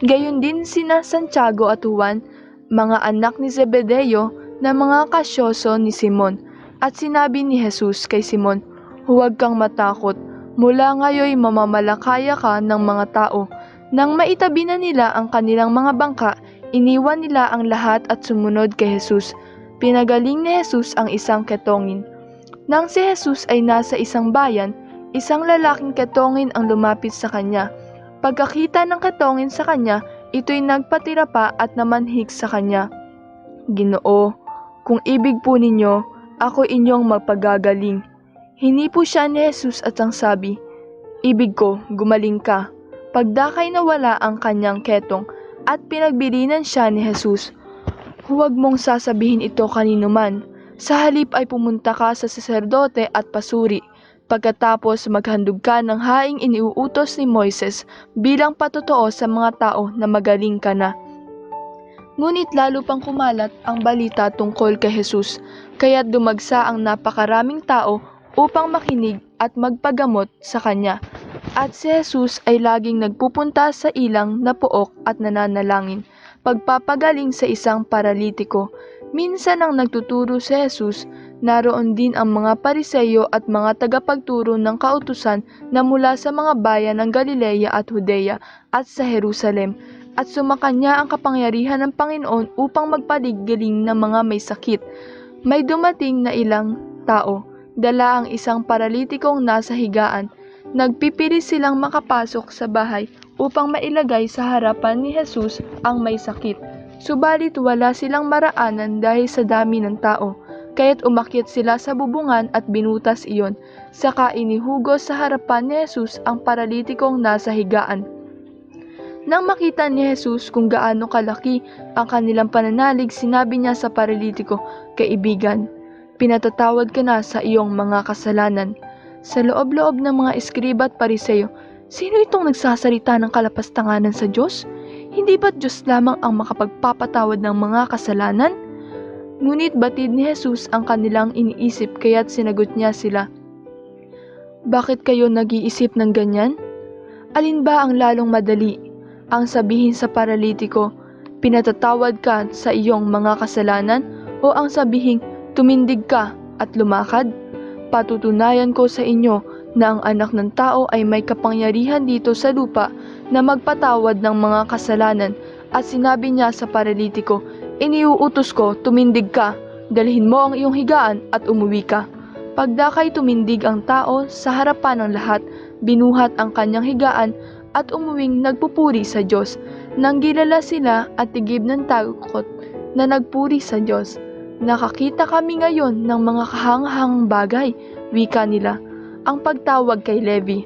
Gayon din sina Santiago at Juan, mga anak ni Zebedeo na mga kasyoso ni Simon. At sinabi ni Jesus kay Simon, "Huwag kang matakot, mula ngayon mamamalakaya ka ng mga tao." Nang maitabi na nila ang kanilang mga bangka, iniwan nila ang lahat at sumunod kay Jesus. Pinagaling ni Jesus ang isang ketongin. Nang si Jesus ay nasa isang bayan, isang lalaking ketongin ang lumapit sa kanya. Pagkakita ng ketongin sa kanya, ito'y nagpatira pa at namanhik sa kanya. "Ginoo, kung ibig po ninyo, ako inyong magpagagaling." Hinipo siya ni Jesus at ang sabi, "Ibig ko, gumaling ka." Pagdakay nawala ang kanyang ketong at pinagbilinan siya ni Jesus. "Huwag mong sasabihin ito kanino man. Sa halip ay pumunta ka sa saserdote at pasuri. Pagkatapos maghandog ka ng haing iniuutos ni Moises bilang patotoo sa mga tao na magaling ka na. Ngunit lalo pang kumalat ang balita tungkol kay Jesus, kaya't dumagsa ang napakaraming tao upang makinig at magpagamot sa kanya. At si Jesus ay laging nagpupunta sa ilang na pook at nananalangin, pagpapagaling sa isang paralitiko. Minsan ang nagtuturo si Jesus, naroon din ang mga Pariseyo at mga tagapagturo ng kautusan na mula sa mga bayan ng Galilea at Judea at sa Jerusalem, at sumakanya ang kapangyarihan ng Panginoon upang magpaligaling ng mga may sakit. May dumating na ilang tao, dala ang isang paralitikong nasa higaan. Nagpipili silang makapasok sa bahay upang mailagay sa harapan ni Jesus ang may sakit. Subalit wala silang maraanan dahil sa dami ng tao, kaya't umakyat sila sa bubungan at binutas iyon. Saka inihugos sa harapan ni Jesus ang paralitikong nasa higaan. Nang makita ni Jesus kung gaano kalaki ang kanilang pananalig, sinabi niya sa paralitiko, "Kaibigan, pinatatawad ka na sa iyong mga kasalanan." Sa loob-loob ng mga eskriba at Pariseyo, sino itong nagsasalita ng kalapastanganan sa Diyos? Hindi ba't Diyos lamang ang makapagpapatawad ng mga kasalanan? Ngunit batid ni Jesus ang kanilang iniisip, kaya't sinagot niya sila, "Bakit kayo nag-iisip ng ganyan? Alin ba ang lalong madali? Ang sabihin sa paralitiko, pinatatawad ka sa iyong mga kasalanan, o ang sabihing, tumindig ka at lumakad? Patutunayan ko sa inyo na ang anak ng tao ay may kapangyarihan dito sa lupa na magpatawad ng mga kasalanan." At sinabi niya sa paralitiko, "Iniuutos ko, tumindig ka, dalhin mo ang iyong higaan at umuwi ka." Pagdakay tumindig ang tao sa harapan ng lahat, binuhat ang kanyang higaan at umuwing nagpupuri sa Diyos. Nang gilala sila at tigib ng takot na nagpuri sa Diyos, "Nakakita kami ngayon ng mga kahangahangang bagay," wika nila. Ang pagtawag kay Levi.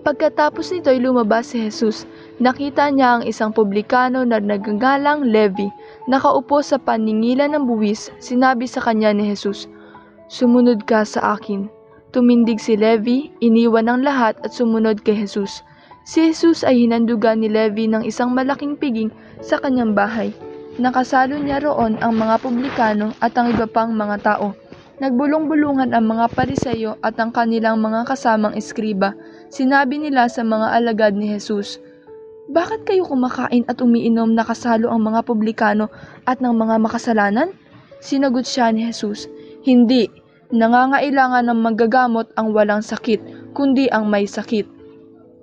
Pagkatapos nito'y lumabas si Jesus. Nakita niya ang isang publikano na nagagalang Levi, nakaupo sa paningilan ng buwis. Sinabi sa kanya ni Jesus, "Sumunod ka sa akin." Tumindig si Levi, iniwan ang lahat at sumunod kay Jesus. Si Jesus ay hinandugan ni Levi ng isang malaking piging sa kanyang bahay. Nakasalo niya roon ang mga publikano at ang iba pang mga tao. Nagbulong-bulungan ang mga Pariseyo at ang kanilang mga kasamang eskriba. Sinabi nila sa mga alagad ni Jesus, "Bakit kayo kumakain at umiinom na kasalo ang mga publikano at ng mga makasalanan?" Sinagot siya ni Jesus, "Hindi, nangangailangan ng manggagamot ang walang sakit, kundi ang may sakit.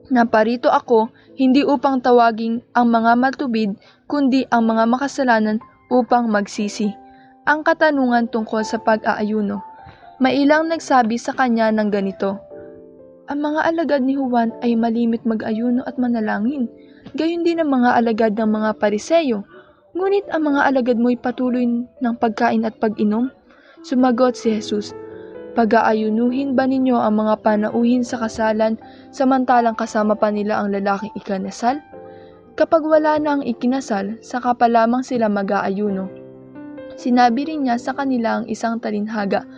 Naparito ako hindi upang tawagin ang mga matubid, kundi ang mga makasalanan upang magsisi." Ang katanungan tungkol sa pag-aayuno. May ilang nagsabi sa kanya ng ganito, "Ang mga alagad ni Juan ay malimit mag-ayuno at manalangin, gayon din ang mga alagad ng mga Pariseyo. Ngunit ang mga alagad mo'y patuloy ng pagkain at pag-inom." Sumagot si Jesus, "Pag-aayunuhin ba ninyo ang mga panauhin sa kasalan, samantalang kasama pa nila ang lalaking ikinasal? Kapag wala na ang ikinasal, saka pa lamang sila mag-aayuno." Sinabi rin niya sa kanila ang isang talinhaga,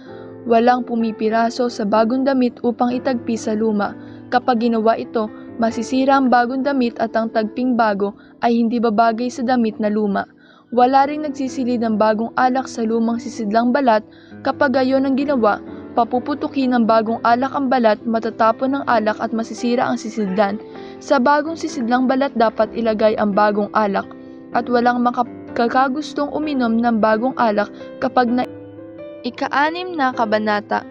"Walang pumipiraso sa bagong damit upang itagpi sa luma. Kapag ginawa ito, masisira ang bagong damit at ang tagping bago ay hindi babagay sa damit na luma. Wala ring nagsisilid ng bagong alak sa lumang sisidlang balat. Kapag gayon ang ginawa, papuputukin ng bagong alak ang balat, matatapon ng alak at masisira ang sisidlan. Sa bagong sisidlang balat dapat ilagay ang bagong alak, at walang kakagustong uminom ng bagong alak kapag na." Ika-6 na kabanata.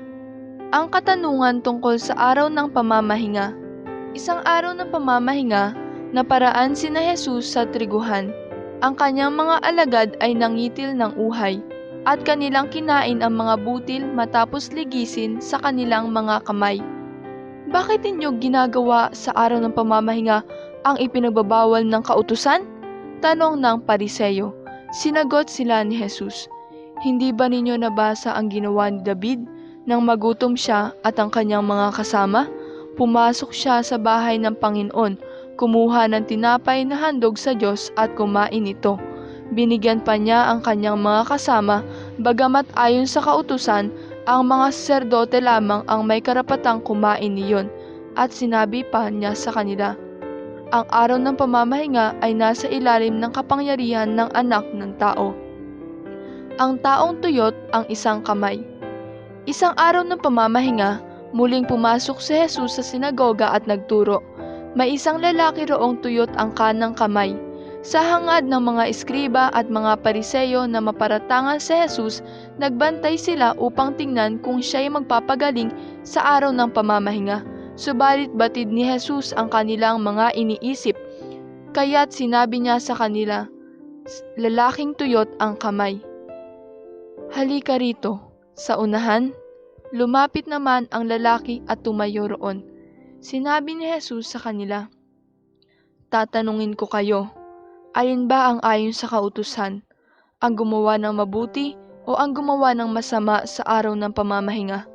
Ang katanungan tungkol sa araw ng pamamahinga. Isang araw ng pamamahinga, naparaan sina Jesus sa triguhan. Ang kanyang mga alagad ay nangitil ng uhay, at kanilang kinain ang mga butil matapos ligisin sa kanilang mga kamay. "Bakit ninyo ginagawa sa araw ng pamamahinga ang ipinagbabawal ng kautusan?" tanong ng Pariseyo. Sinagot sila ni Jesus, "Hindi ba ninyo nabasa ang ginawa ni David nang magutom siya at ang kanyang mga kasama? Pumasok siya sa bahay ng Panginoon, kumuha ng tinapay na handog sa Diyos at kumain ito. Binigyan pa niya ang kanyang mga kasama, bagamat ayon sa kautusan Ang mga saserdote lamang ang may karapatang kumain niyon, at sinabi pa niya sa kanila, ang araw ng pamamahinga ay nasa ilalim ng kapangyarihan ng anak ng tao. Ang taong tuyot ang isang kamay. Isang araw ng pamamahinga, muling pumasok si Jesus sa sinagoga at nagturo. May isang lalaki roong tuyot ang kanang kamay. Sa hangad ng mga eskriba at mga pariseyo na maparatangan si Jesus, nagbantay sila upang tingnan kung siya'y magpapagaling sa araw ng pamamahinga. Subalit batid ni Jesus ang kanilang mga iniisip, kaya't sinabi niya sa kanila, lalaking tuyot ang kamay. Halika rito. Sa unahan, lumapit naman ang lalaki at tumayo roon. Sinabi ni Jesus sa kanila, tatanungin ko kayo, alin ba ang ayon sa kautusan? Ang gumawa ng mabuti o ang gumawa ng masama sa araw ng pamamahinga?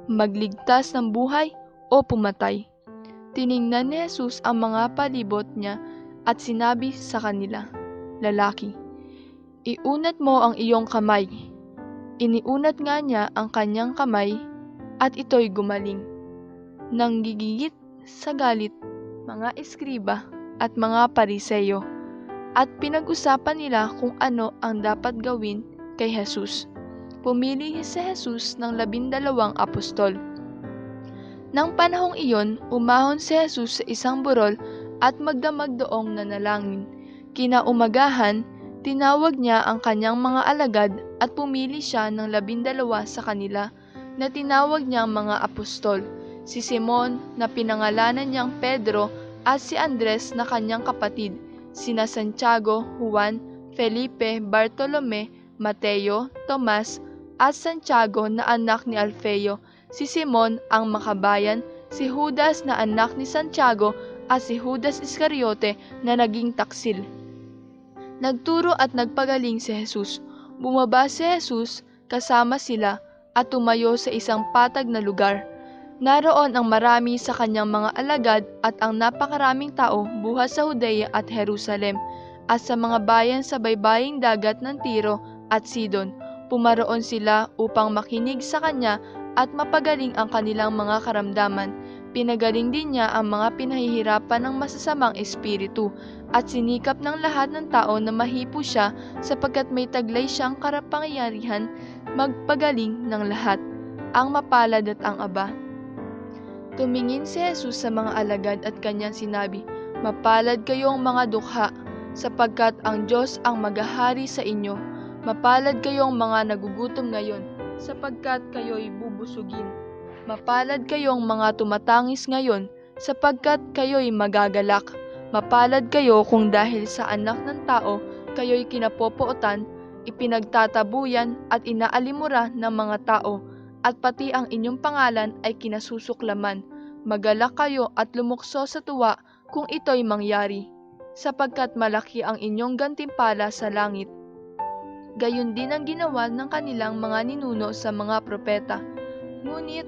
Magligtas ng buhay o pumatay? Tiningnan ni Jesus ang mga palibot niya at sinabi sa kanila, lalaki, iunat mo ang iyong kamay. Iniunat nga niya ang kanyang kamay at ito'y gumaling. Nanggigigit sa galit mga eskriba at mga pariseyo, at pinag-usapan nila kung ano ang dapat gawin kay Jesus. Pumili si Jesus ng 12 apostol. Nang panahong iyon, umahon si Jesus sa isang burol at magdamag doong nanalangin. Kinaumagahan, tinawag niya ang kanyang mga alagad at pumili siya ng 12 sa kanila na tinawag niyang mga apostol, si Simon na pinangalanan niyang Pedro at si Andres na kanyang kapatid, sina Santiago, Juan, Felipe, Bartolome, Mateo, Tomas, at Santiago na anak ni Alfeo, si Simon ang Makabayan, si Judas na anak ni Santiago at si Judas Iscariote na naging taksil. Nagturo at nagpagaling si Jesus. Bumaba si Jesus kasama sila at tumayo sa isang patag na lugar. Naroon ang marami sa kanyang mga alagad at ang napakaraming tao buhat sa Judea at Jerusalem at sa mga bayan sa baybaying dagat ng Tiro at Sidon. Pumaroon sila upang makinig sa kanya at mapagaling ang kanilang mga karamdaman. Pinagaling din niya ang mga pinahihirapan ng masasamang espiritu at sinikap ng lahat ng tao na mahipo siya sapagkat may taglay siyang karapangyarihan magpagaling ng lahat, ang mapalad at ang aba. Tumingin si Jesus sa mga alagad at kanyang sinabi, mapalad kayong mga dukha, sapagkat ang Diyos ang maghahari sa inyo. Mapalad kayong mga nagugutom ngayon, sapagkat kayo'y bubusugin. Mapalad kayong mga tumatangis ngayon, sapagkat kayo'y magagalak. Mapalad kayo kung dahil sa anak ng tao, kayo'y kinapopootan, ipinagtatabuyan at inaalimura ng mga tao, at pati ang inyong pangalan ay kinasusuklaman. Magalak kayo at lumukso sa tuwa kung ito'y mangyari, sapagkat malaki ang inyong gantimpala sa langit. Gayon din ang ginawa ng kanilang mga ninuno sa mga propeta. Ngunit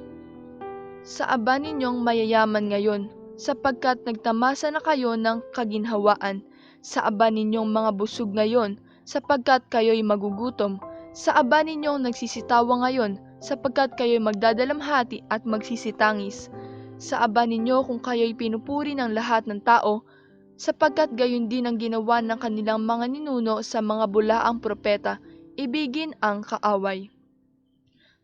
sa aba ninyong mayayaman ngayon, sapagkat nagtamasa na kayo ng kaginhawaan. Sa aba ninyong mga busog ngayon, sapagkat kayo'y magugutom. Sa aba ninyong nagsisitawa ngayon, sapagkat kayo'y magdadalamhati at magsisitangis. Sa aba ninyo kung kayo'y pinupuri ng lahat ng tao, sapagkat gayon din ang ginawa ng kanilang mga ninuno sa mga bulaang propeta, ibigin ang kaaway.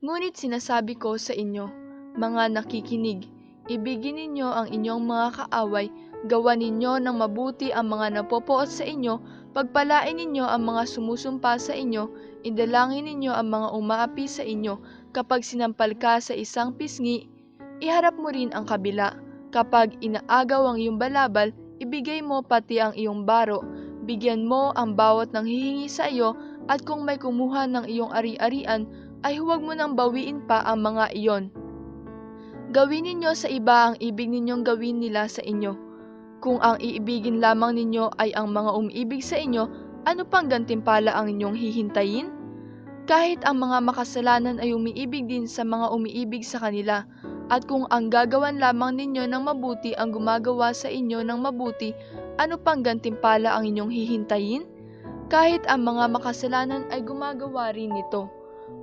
Ngunit sinasabi ko sa inyo, mga nakikinig, ibigin ninyo ang inyong mga kaaway, gawa ninyo ng mabuti ang mga napopoot sa inyo, pagpalain ninyo ang mga sumusumpa sa inyo, idalangin ninyo ang mga umaapi sa inyo. Kapag sinampal ka sa isang pisngi, iharap mo rin ang kabila. Kapag inaagaw ang iyong balabal, ibigay mo pati ang iyong baro. Bigyan mo ang bawat nang hihingi sa iyo, at kung may kumuha ng iyong ari-arian, ay huwag mo nang bawiin pa ang mga iyon. Gawin ninyo sa iba ang ibig ninyong gawin nila sa inyo. Kung ang iibigin lamang ninyo ay ang mga umiibig sa inyo, ano pang gantimpala ang inyong hihintayin? Kahit ang mga makasalanan ay umiibig din sa mga umiibig sa kanila, at kung ang gagawan lamang ninyo ng mabuti ang gumagawa sa inyo ng mabuti, ano pang gantimpala ang inyong hihintayin? Kahit ang mga makasalanan ay gumagawa rin nito.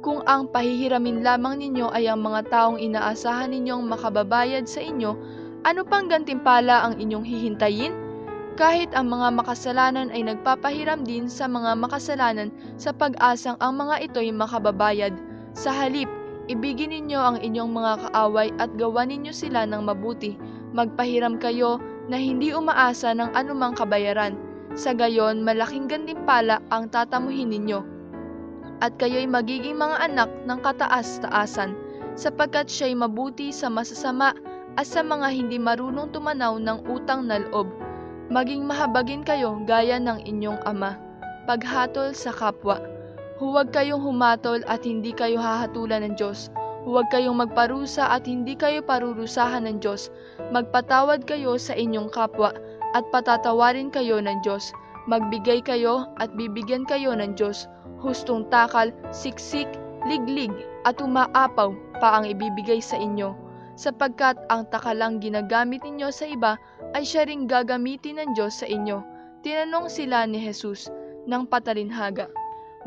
Kung ang pahihiramin lamang ninyo ay ang mga taong inaasahan ninyong makababayad sa inyo, ano pang gantimpala ang inyong hihintayin? Kahit ang mga makasalanan ay nagpapahiram din sa mga makasalanan sa pag-asang ang mga ito'y makababayad. Sa halip, ibigin ninyo ang inyong mga kaaway at gawan ninyo sila ng mabuti. Magpahiram kayo na hindi umaasa ng anumang kabayaran. Sa gayon, malaking gantimpala ang tatamuhin ninyo. At kayo'y magiging mga anak ng kataas-taasan, sapagkat siya'y mabuti sa masasama at sa mga hindi marunong tumanaw ng utang na loob. Maging mahabagin kayo gaya ng inyong ama. Paghatol sa kapwa. Huwag kayong humatol at hindi kayo hahatulan ng Diyos. Huwag kayong magparusa at hindi kayo parurusahan ng Diyos. Magpatawad kayo sa inyong kapwa at patatawarin kayo ng Diyos. Magbigay kayo at bibigyan kayo ng Diyos. Hustong takal, siksik, liglig at umaapaw pa ang ibibigay sa inyo, sapagkat ang takalang ginagamit ninyo sa iba ay siya ring gagamitin ng Diyos sa inyo. Tinanong sila ni Jesus ng patalinhaga,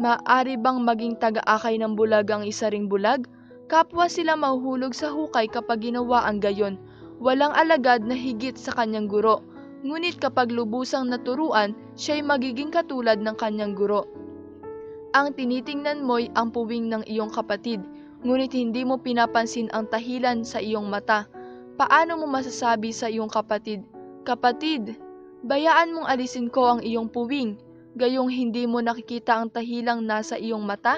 maaari bang maging taga-akay ng bulag ang isa ring bulag? Kapwa sila mahuhulog sa hukay kapag ginawa ang gayon. Walang alagad na higit sa kanyang guro, ngunit kapag lubusang naturuan, siya'y magiging katulad ng kanyang guro. Ang tinitingnan mo'y ang puwing ng iyong kapatid, ngunit hindi mo pinapansin ang tahilan sa iyong mata. Paano mo masasabi sa iyong kapatid, "Kapatid, bayaan mong alisin ko ang iyong puwing," gayong hindi mo nakikita ang tahilang nasa iyong mata?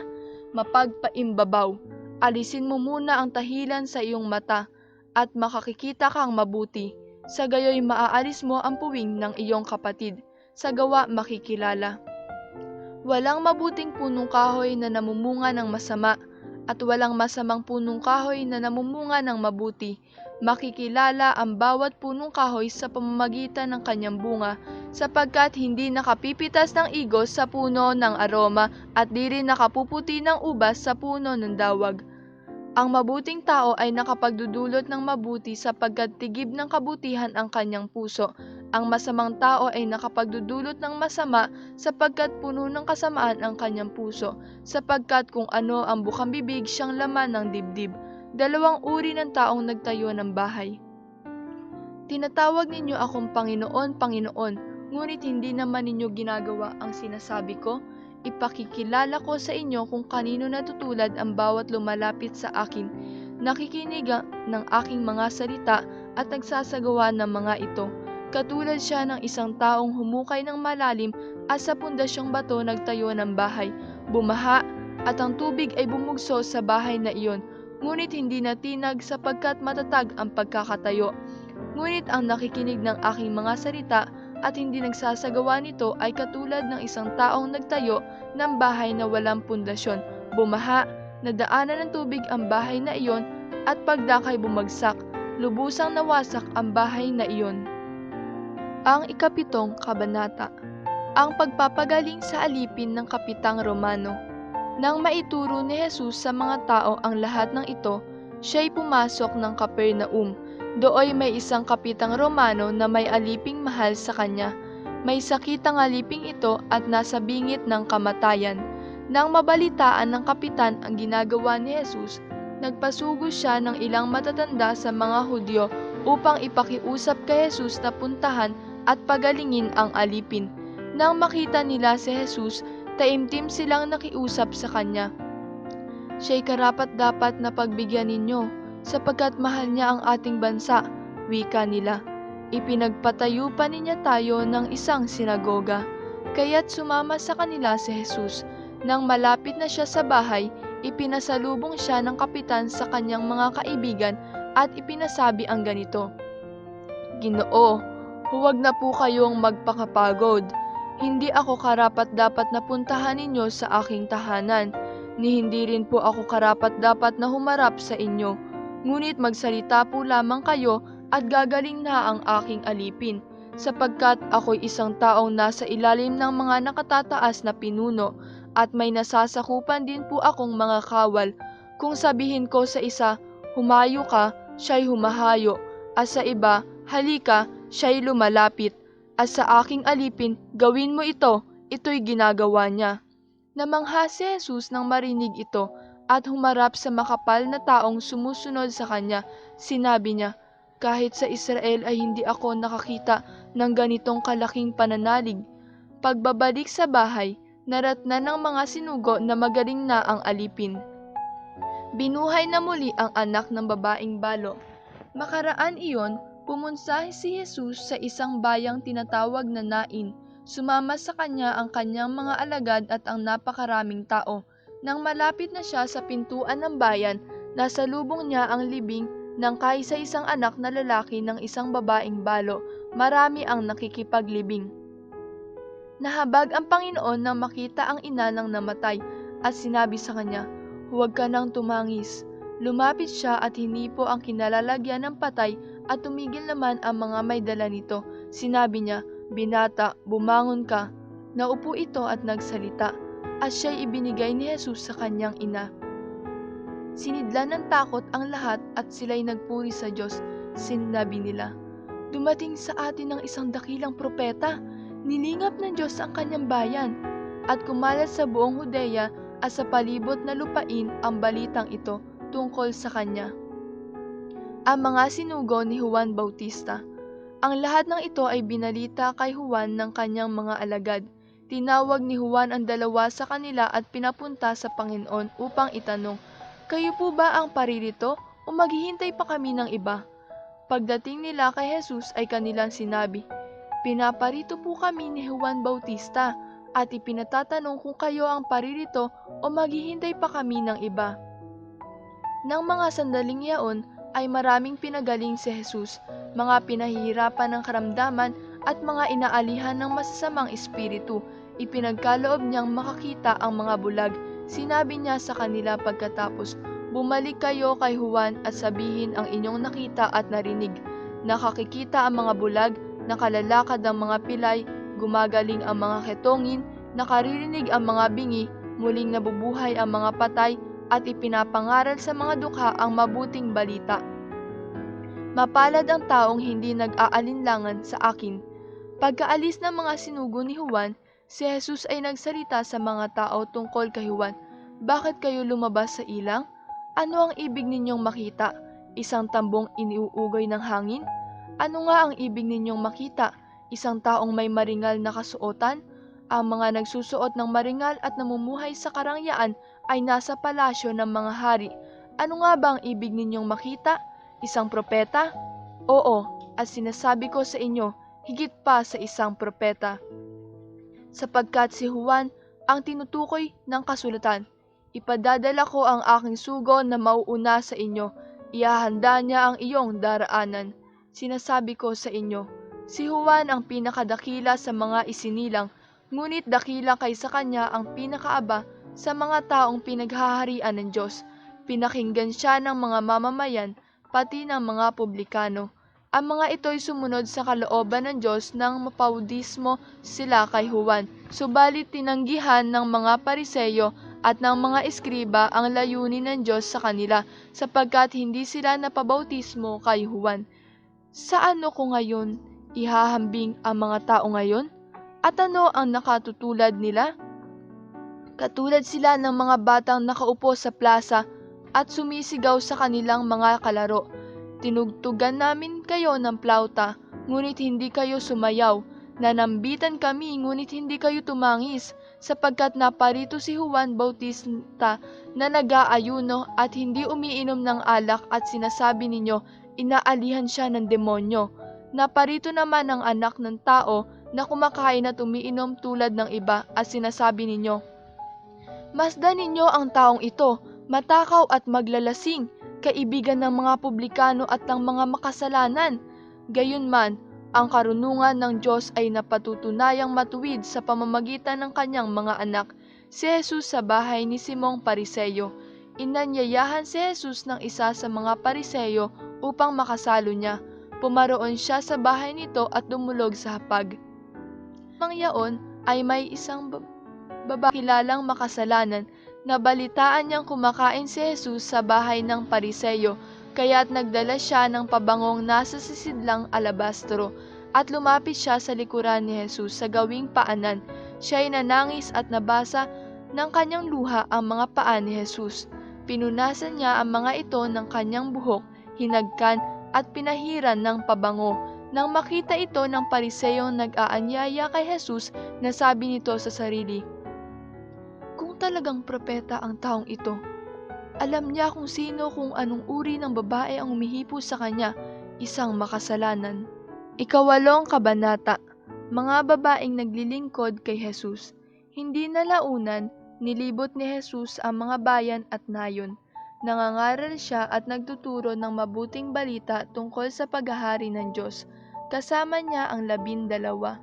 Mapagpaimbabaw, alisin mo muna ang tahilan sa iyong mata, at makakikita kang mabuti. Sa gayoy maaalis mo ang puwing ng iyong kapatid. Sa gawa makikilala. Walang mabuting punong kahoy na namumunga ng masama, at walang masamang punong kahoy na namumunga ng mabuti. Makikilala ang bawat punong kahoy sa pamamagitan ng kanyang bunga, sapagkat hindi nakapipitas ng igos sa puno ng aroma at di rin nakapuputi ng ubas sa puno ng dawag. Ang mabuting tao ay nakapagdudulot ng mabuti sapagkat tigib ng kabutihan ang kanyang puso. Ang masamang tao ay nakapagdudulot ng masama sapagkat puno ng kasamaan ang kanyang puso, sapagkat kung ano ang bukang bibig siyang laman ng dibdib. Dalawang uri ng taong nagtayo ng bahay. Tinatawag ninyo akong Panginoon, Panginoon, ngunit hindi naman ninyo ginagawa ang sinasabi ko. Ipakikilala ko sa inyo kung kanino natutulad ang bawat lumalapit sa akin, nakikinig ng aking mga salita at nagsasagawa ng mga ito. Katulad siya ng isang taong humukay ng malalim at sa pundasyong bato nagtayo ng bahay. Bumaha at ang tubig ay bumugso sa bahay na iyon, ngunit hindi natinag sapagkat matatag ang pagkakatayo. Ngunit ang nakikinig ng aking mga salita at hindi nagsasagawa nito ay katulad ng isang taong nagtayo ng bahay na walang pundasyon. Bumaha, nadaanan ng tubig ang bahay na iyon at pagdakay bumagsak, lubusang nawasak ang bahay na iyon. Ang 7 kabanata. Ang pagpapagaling sa alipin ng kapitang Romano. Nang maituro ni Jesus sa mga tao ang lahat ng ito, siya'y pumasok ng Capernaum. Dooy may isang kapitang Romano na may aliping mahal sa kanya. May sakit ang aliping ito at nasa bingit ng kamatayan. Nang mabalitaan ng kapitan ang ginagawa ni Jesus, nagpasugo siya ng ilang matatanda sa mga Hudyo upang ipakiusap kay Jesus na puntahan at pagalingin ang alipin. Nang makita nila si Jesus, taimtim silang nakiusap sa kanya. Siya'y karapat-dapat na pagbigyan ninyo, sapagkat mahal niya ang ating bansa, wika nila. Ipinagpatayo pa niya tayo ng isang sinagoga, kaya't sumama sa kanila si Jesus. Nang malapit na siya sa bahay, ipinasalubong siya ng kapitan sa kanyang mga kaibigan at ipinasabi ang ganito, "Ginoo, huwag na po kayong magpakapagod. Hindi ako karapat-dapat na puntahan ninyo sa aking tahanan, ni hindi rin po ako karapat-dapat na humarap sa inyo. Ngunit magsalita po lamang kayo at gagaling na ang aking alipin, sapagkat ako'y isang taong nasa ilalim ng mga nakatataas na pinuno, at may nasasakupan din po akong mga kawal. Kung sabihin ko sa isa, humayo ka, siya'y humahayo, at sa iba, halika, siya'y lumalapit, at sa aking alipin, gawin mo ito, ito'y ginagawa niya." Namangha si Jesus nang marinig ito, at humarap sa makapal na taong sumusunod sa kanya. Sinabi niya, "Kahit sa Israel ay hindi ako nakakita ng ganitong kalaking pananalig." Pagbabalik sa bahay, naratnan ng mga sinugo na magaling na ang alipin. Binuhay na muli ang anak ng babaeng balo. Makaraan iyon, pumunsa si Jesus sa isang bayang tinatawag na Nain. Sumama sa kanya ang kanyang mga alagad at ang napakaraming tao. Nang malapit na siya sa pintuan ng bayan, nasalubong niya ang libing ng kaisa-isang anak na lalaki ng isang babaeng balo. Marami ang nakikipaglibing. Nahabag ang Panginoon nang makita ang ina ng namatay at sinabi sa kanya, "Huwag ka nang tumangis." Lumapit siya at hinipo ang kinalalagyan ng patay at tumigil naman ang mga may dala nito. Sinabi niya, "Binata, bumangon ka." Naupo ito at nagsalita, at siya'y ibinigay ni Jesus sa kanyang ina. Sinidlan ng takot ang lahat at sila'y nagpuri sa Diyos. Sinabi nila, "Dumating sa atin ng isang dakilang propeta. Nilingap ng Diyos ang kanyang bayan." At kumalat sa buong Hudeya at sa palibot na lupain ang balitang ito tungkol sa kanya. Ang mga sinugo ni Juan Bautista. Ang lahat ng ito ay binalita kay Juan ng kanyang mga alagad. Tinawag ni Juan ang dalawa sa kanila at pinapunta sa Panginoon upang itanong, "Kayo po ba ang paririto o maghihintay pa kami ng iba?" Pagdating nila kay Jesus ay kanilang sinabi, "Pinaparito po kami ni Juan Bautista at ipinatatanong kung kayo ang paririto o maghihintay pa kami ng iba." Nang mga sandaling yaon ay maraming pinagaling si Jesus, mga pinahihirapan ng karamdaman at mga inaalihan ng masasamang espiritu. Ipinagkaloob niyang makakita ang mga bulag. Sinabi niya sa kanila pagkatapos, "Bumalik kayo kay Juan at sabihin ang inyong nakita at narinig. Nakakikita ang mga bulag, nakalalakad ang mga pilay, gumagaling ang mga ketongin, nakaririnig ang mga bingi, muling nabubuhay ang mga patay, at ipinapangaral sa mga dukha ang mabuting balita. Mapalad ang taong hindi nag-aalinlangan sa akin." Pagkaalis ng mga sinugo ni Juan, si Jesus ay nagsalita sa mga tao tungkol kay Juan. "Bakit kayo lumabas sa ilang? Ano ang ibig ninyong makita? Isang tambong iniuugoy ng hangin? Ano nga ang ibig ninyong makita? Isang taong may maringal na kasuotan? Ang mga nagsusuot ng maringal at namumuhay sa karangyaan ay nasa palasyo ng mga hari. Ano nga ba ang ibig ninyong makita? Isang propeta? Oo, at sinasabi ko sa inyo, higit pa sa isang propeta. Sapagkat si Juan ang tinutukoy ng kasulatan, ipadadala ko ang aking sugo na mauuna sa inyo, ihahanda niya ang iyong daraanan. Sinasabi ko sa inyo, si Juan ang pinakadakila sa mga isinilang, ngunit dakila kaysa kanya ang pinakaaba sa mga taong pinaghaharian ng Diyos. Pinakinggan siya ng mga mamamayan, pati ng mga publikano. Ang mga ito'y sumunod sa kalooban ng Diyos nang mapaudismo sila kay Juan. Subalit tinanggihan ng mga Pariseyo at ng mga eskriba ang layunin ng Diyos sa kanila, sapagkat hindi sila napabautismo kay Juan. Sa ano ko ngayon ihahambing ang mga tao ngayon? At ano ang nakatutulad nila? Katulad sila ng mga batang nakaupo sa plaza at sumisigaw sa kanilang mga kalaro. Tinugtugan namin kayo ng plauta, ngunit hindi kayo sumayaw. Nanambitan kami, ngunit hindi kayo tumangis, sapagkat naparito si Juan Bautista na nag-aayuno at hindi umiinom ng alak at sinasabi ninyo, inaalihan siya ng demonyo. Naparito naman ang anak ng tao na kumakain at umiinom tulad ng iba at sinasabi ninyo, masdan ninyo ang taong ito, matakaw at maglalasing, kaibigan ng mga publikano at ng mga makasalanan. Gayunman, ang karunungan ng Diyos ay napatutunayang matuwid sa pamamagitan ng kanyang mga anak. Si Jesus sa bahay ni Simong Pariseyo. Inanyayahan si Jesus ng isa sa mga Pariseyo upang makasalo niya. Pumaroon siya sa bahay nito at dumulog sa hapag. Mangyaon ay may isang babae kilalang makasalanan. Nabalitaan niyang kumakain si Jesus sa bahay ng Pariseyo, kaya't nagdala siya ng pabangong nasa sisidlang alabastro, at lumapit siya sa likuran ni Jesus sa gawing paanan. Siya'y nanangis at nabasa ng kanyang luha ang mga paa ni Jesus. Pinunasan niya ang mga ito ng kanyang buhok, hinagkan at pinahiran ng pabango. Nang makita ito ng Pariseyong nag-aanyaya kay Jesus, nasabi nito sa sarili, "Kung talagang propeta ang taong ito, alam niya kung sino kung anong uri ng babae ang humihipo sa kanya, isang makasalanan." Ikawalong kabanata. Mga babaeng naglilingkod kay Jesus. Hindi nalaunan, nilibot ni Jesus ang mga bayan at nayon. Nangangaral siya at nagtuturo ng mabuting balita tungkol sa paghahari ng Diyos. Kasama niya ang 12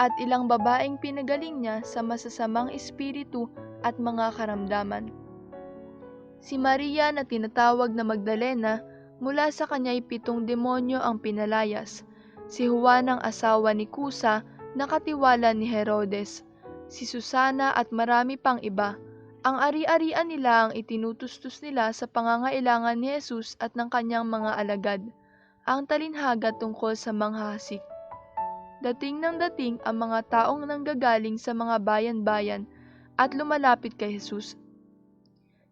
at ilang babaeng pinagaling niya sa masasamang espiritu at mga karamdaman. Si Maria na tinatawag na Magdalena, mula sa kanya'y 7 demonyo ang pinalayas. Si Juan ang asawa ni Kusa, nakatiwala ni Herodes. Si Susana at marami pang iba. Ang ari-arian nila ang itinutustos nila sa pangangailangan ni Jesus at ng kanyang mga alagad. Ang talinhaga tungkol sa manghahasik. Dating ng dating ang mga taong nanggagaling sa mga bayan-bayan at lumalapit kay Jesus.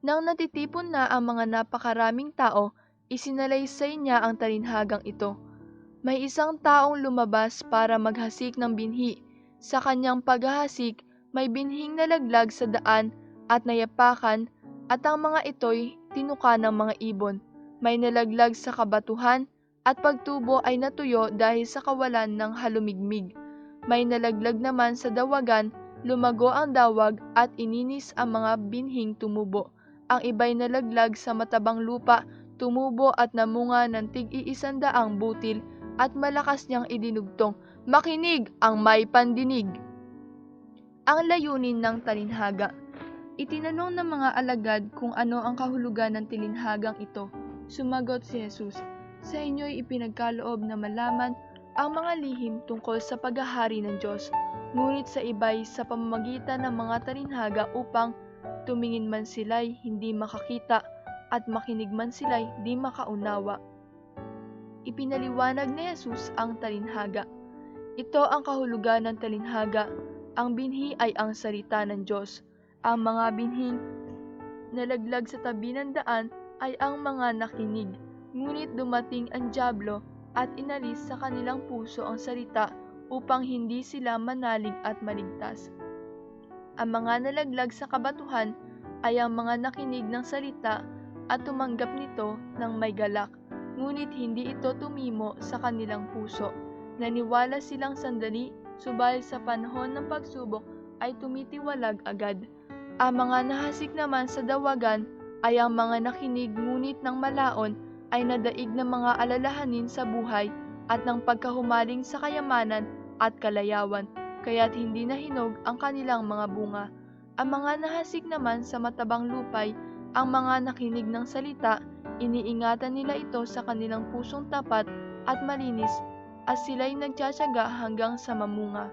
Nang natitipon na ang mga napakaraming tao, isinalaysay niya ang talinhagang ito. May isang taong lumabas para maghasik ng binhi. Sa kanyang paghahasik, may binhing nalaglag sa daan at nayapakan, at ang mga ito'y tinuka ng mga ibon. May nalaglag sa kabatuhan, at pagtubo ay natuyo dahil sa kawalan ng halumigmig. May nalaglag naman sa dawagan, lumago ang dawag at ininis ang mga binhing tumubo. Ang iba'y nalaglag sa matabang lupa, tumubo at namunga ng tig-100 butil, at malakas niyang idinugtong, "Makinig ang may pandinig." Ang layunin ng talinhaga. Itinanong ng mga alagad kung ano ang kahulugan ng talinhagang ito. Sumagot si Jesus, "Sa inyo'y ipinagkaloob na malaman ang mga lihim tungkol sa paghahari ng Diyos, ngunit sa iba'y sa pamamagitan ng mga talinhaga upang tumingin man sila'y hindi makakita at makinig man sila'y di makaunawa." Ipinaliwanag ni Jesus ang talinhaga. Ito ang kahulugan ng talinhaga. Ang binhi ay ang salita ng Diyos. Ang mga binhing nalaglag sa tabi ng daan ay ang mga nakinig. Ngunit dumating ang dyablo at inalis sa kanilang puso ang salita upang hindi sila manalig at maligtas. Ang mga nalaglag sa kabatuhan ay ang mga nakinig ng salita at tumanggap nito ng may galak. Ngunit hindi ito tumimo sa kanilang puso. Naniwala silang sandali, subalit sa panahon ng pagsubok ay tumitiwalag agad. Ang mga nahasik naman sa dawagan ay ang mga nakinig ngunit ng malaon ay nadaig ng mga alalahanin sa buhay at ng pagkahumaling sa kayamanan at kalayawan, kaya't hindi nahinog ang kanilang mga bunga. Ang mga nahasik naman sa matabang lupay, ang mga nakinig ng salita, iniingatan nila ito sa kanilang pusong tapat at malinis at sila'y nagtsatsaga hanggang sa mamunga.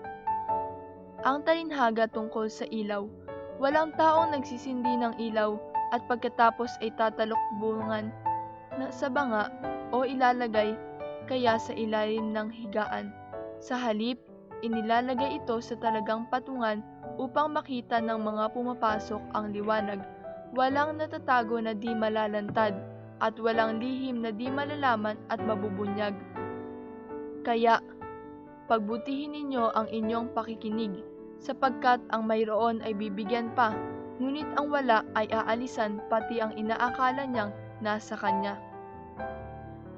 Ang talinhaga tungkol sa ilaw. Walang taong nagsisindi ng ilaw at pagkatapos ay tatalokbungan sa banga o ilalagay kaya sa ilalim ng higaan. Sa halip, inilalagay ito sa talagang patungan upang makita ng mga pumapasok ang liwanag. Walang natatago na di malalantad at walang lihim na di malalaman at mabubunyag. Kaya, pagbutihin ninyo ang inyong pakikinig, sapagkat ang mayroon ay bibigyan pa, ngunit ang wala ay aalisan pati ang inaakala niyang nasa kanya.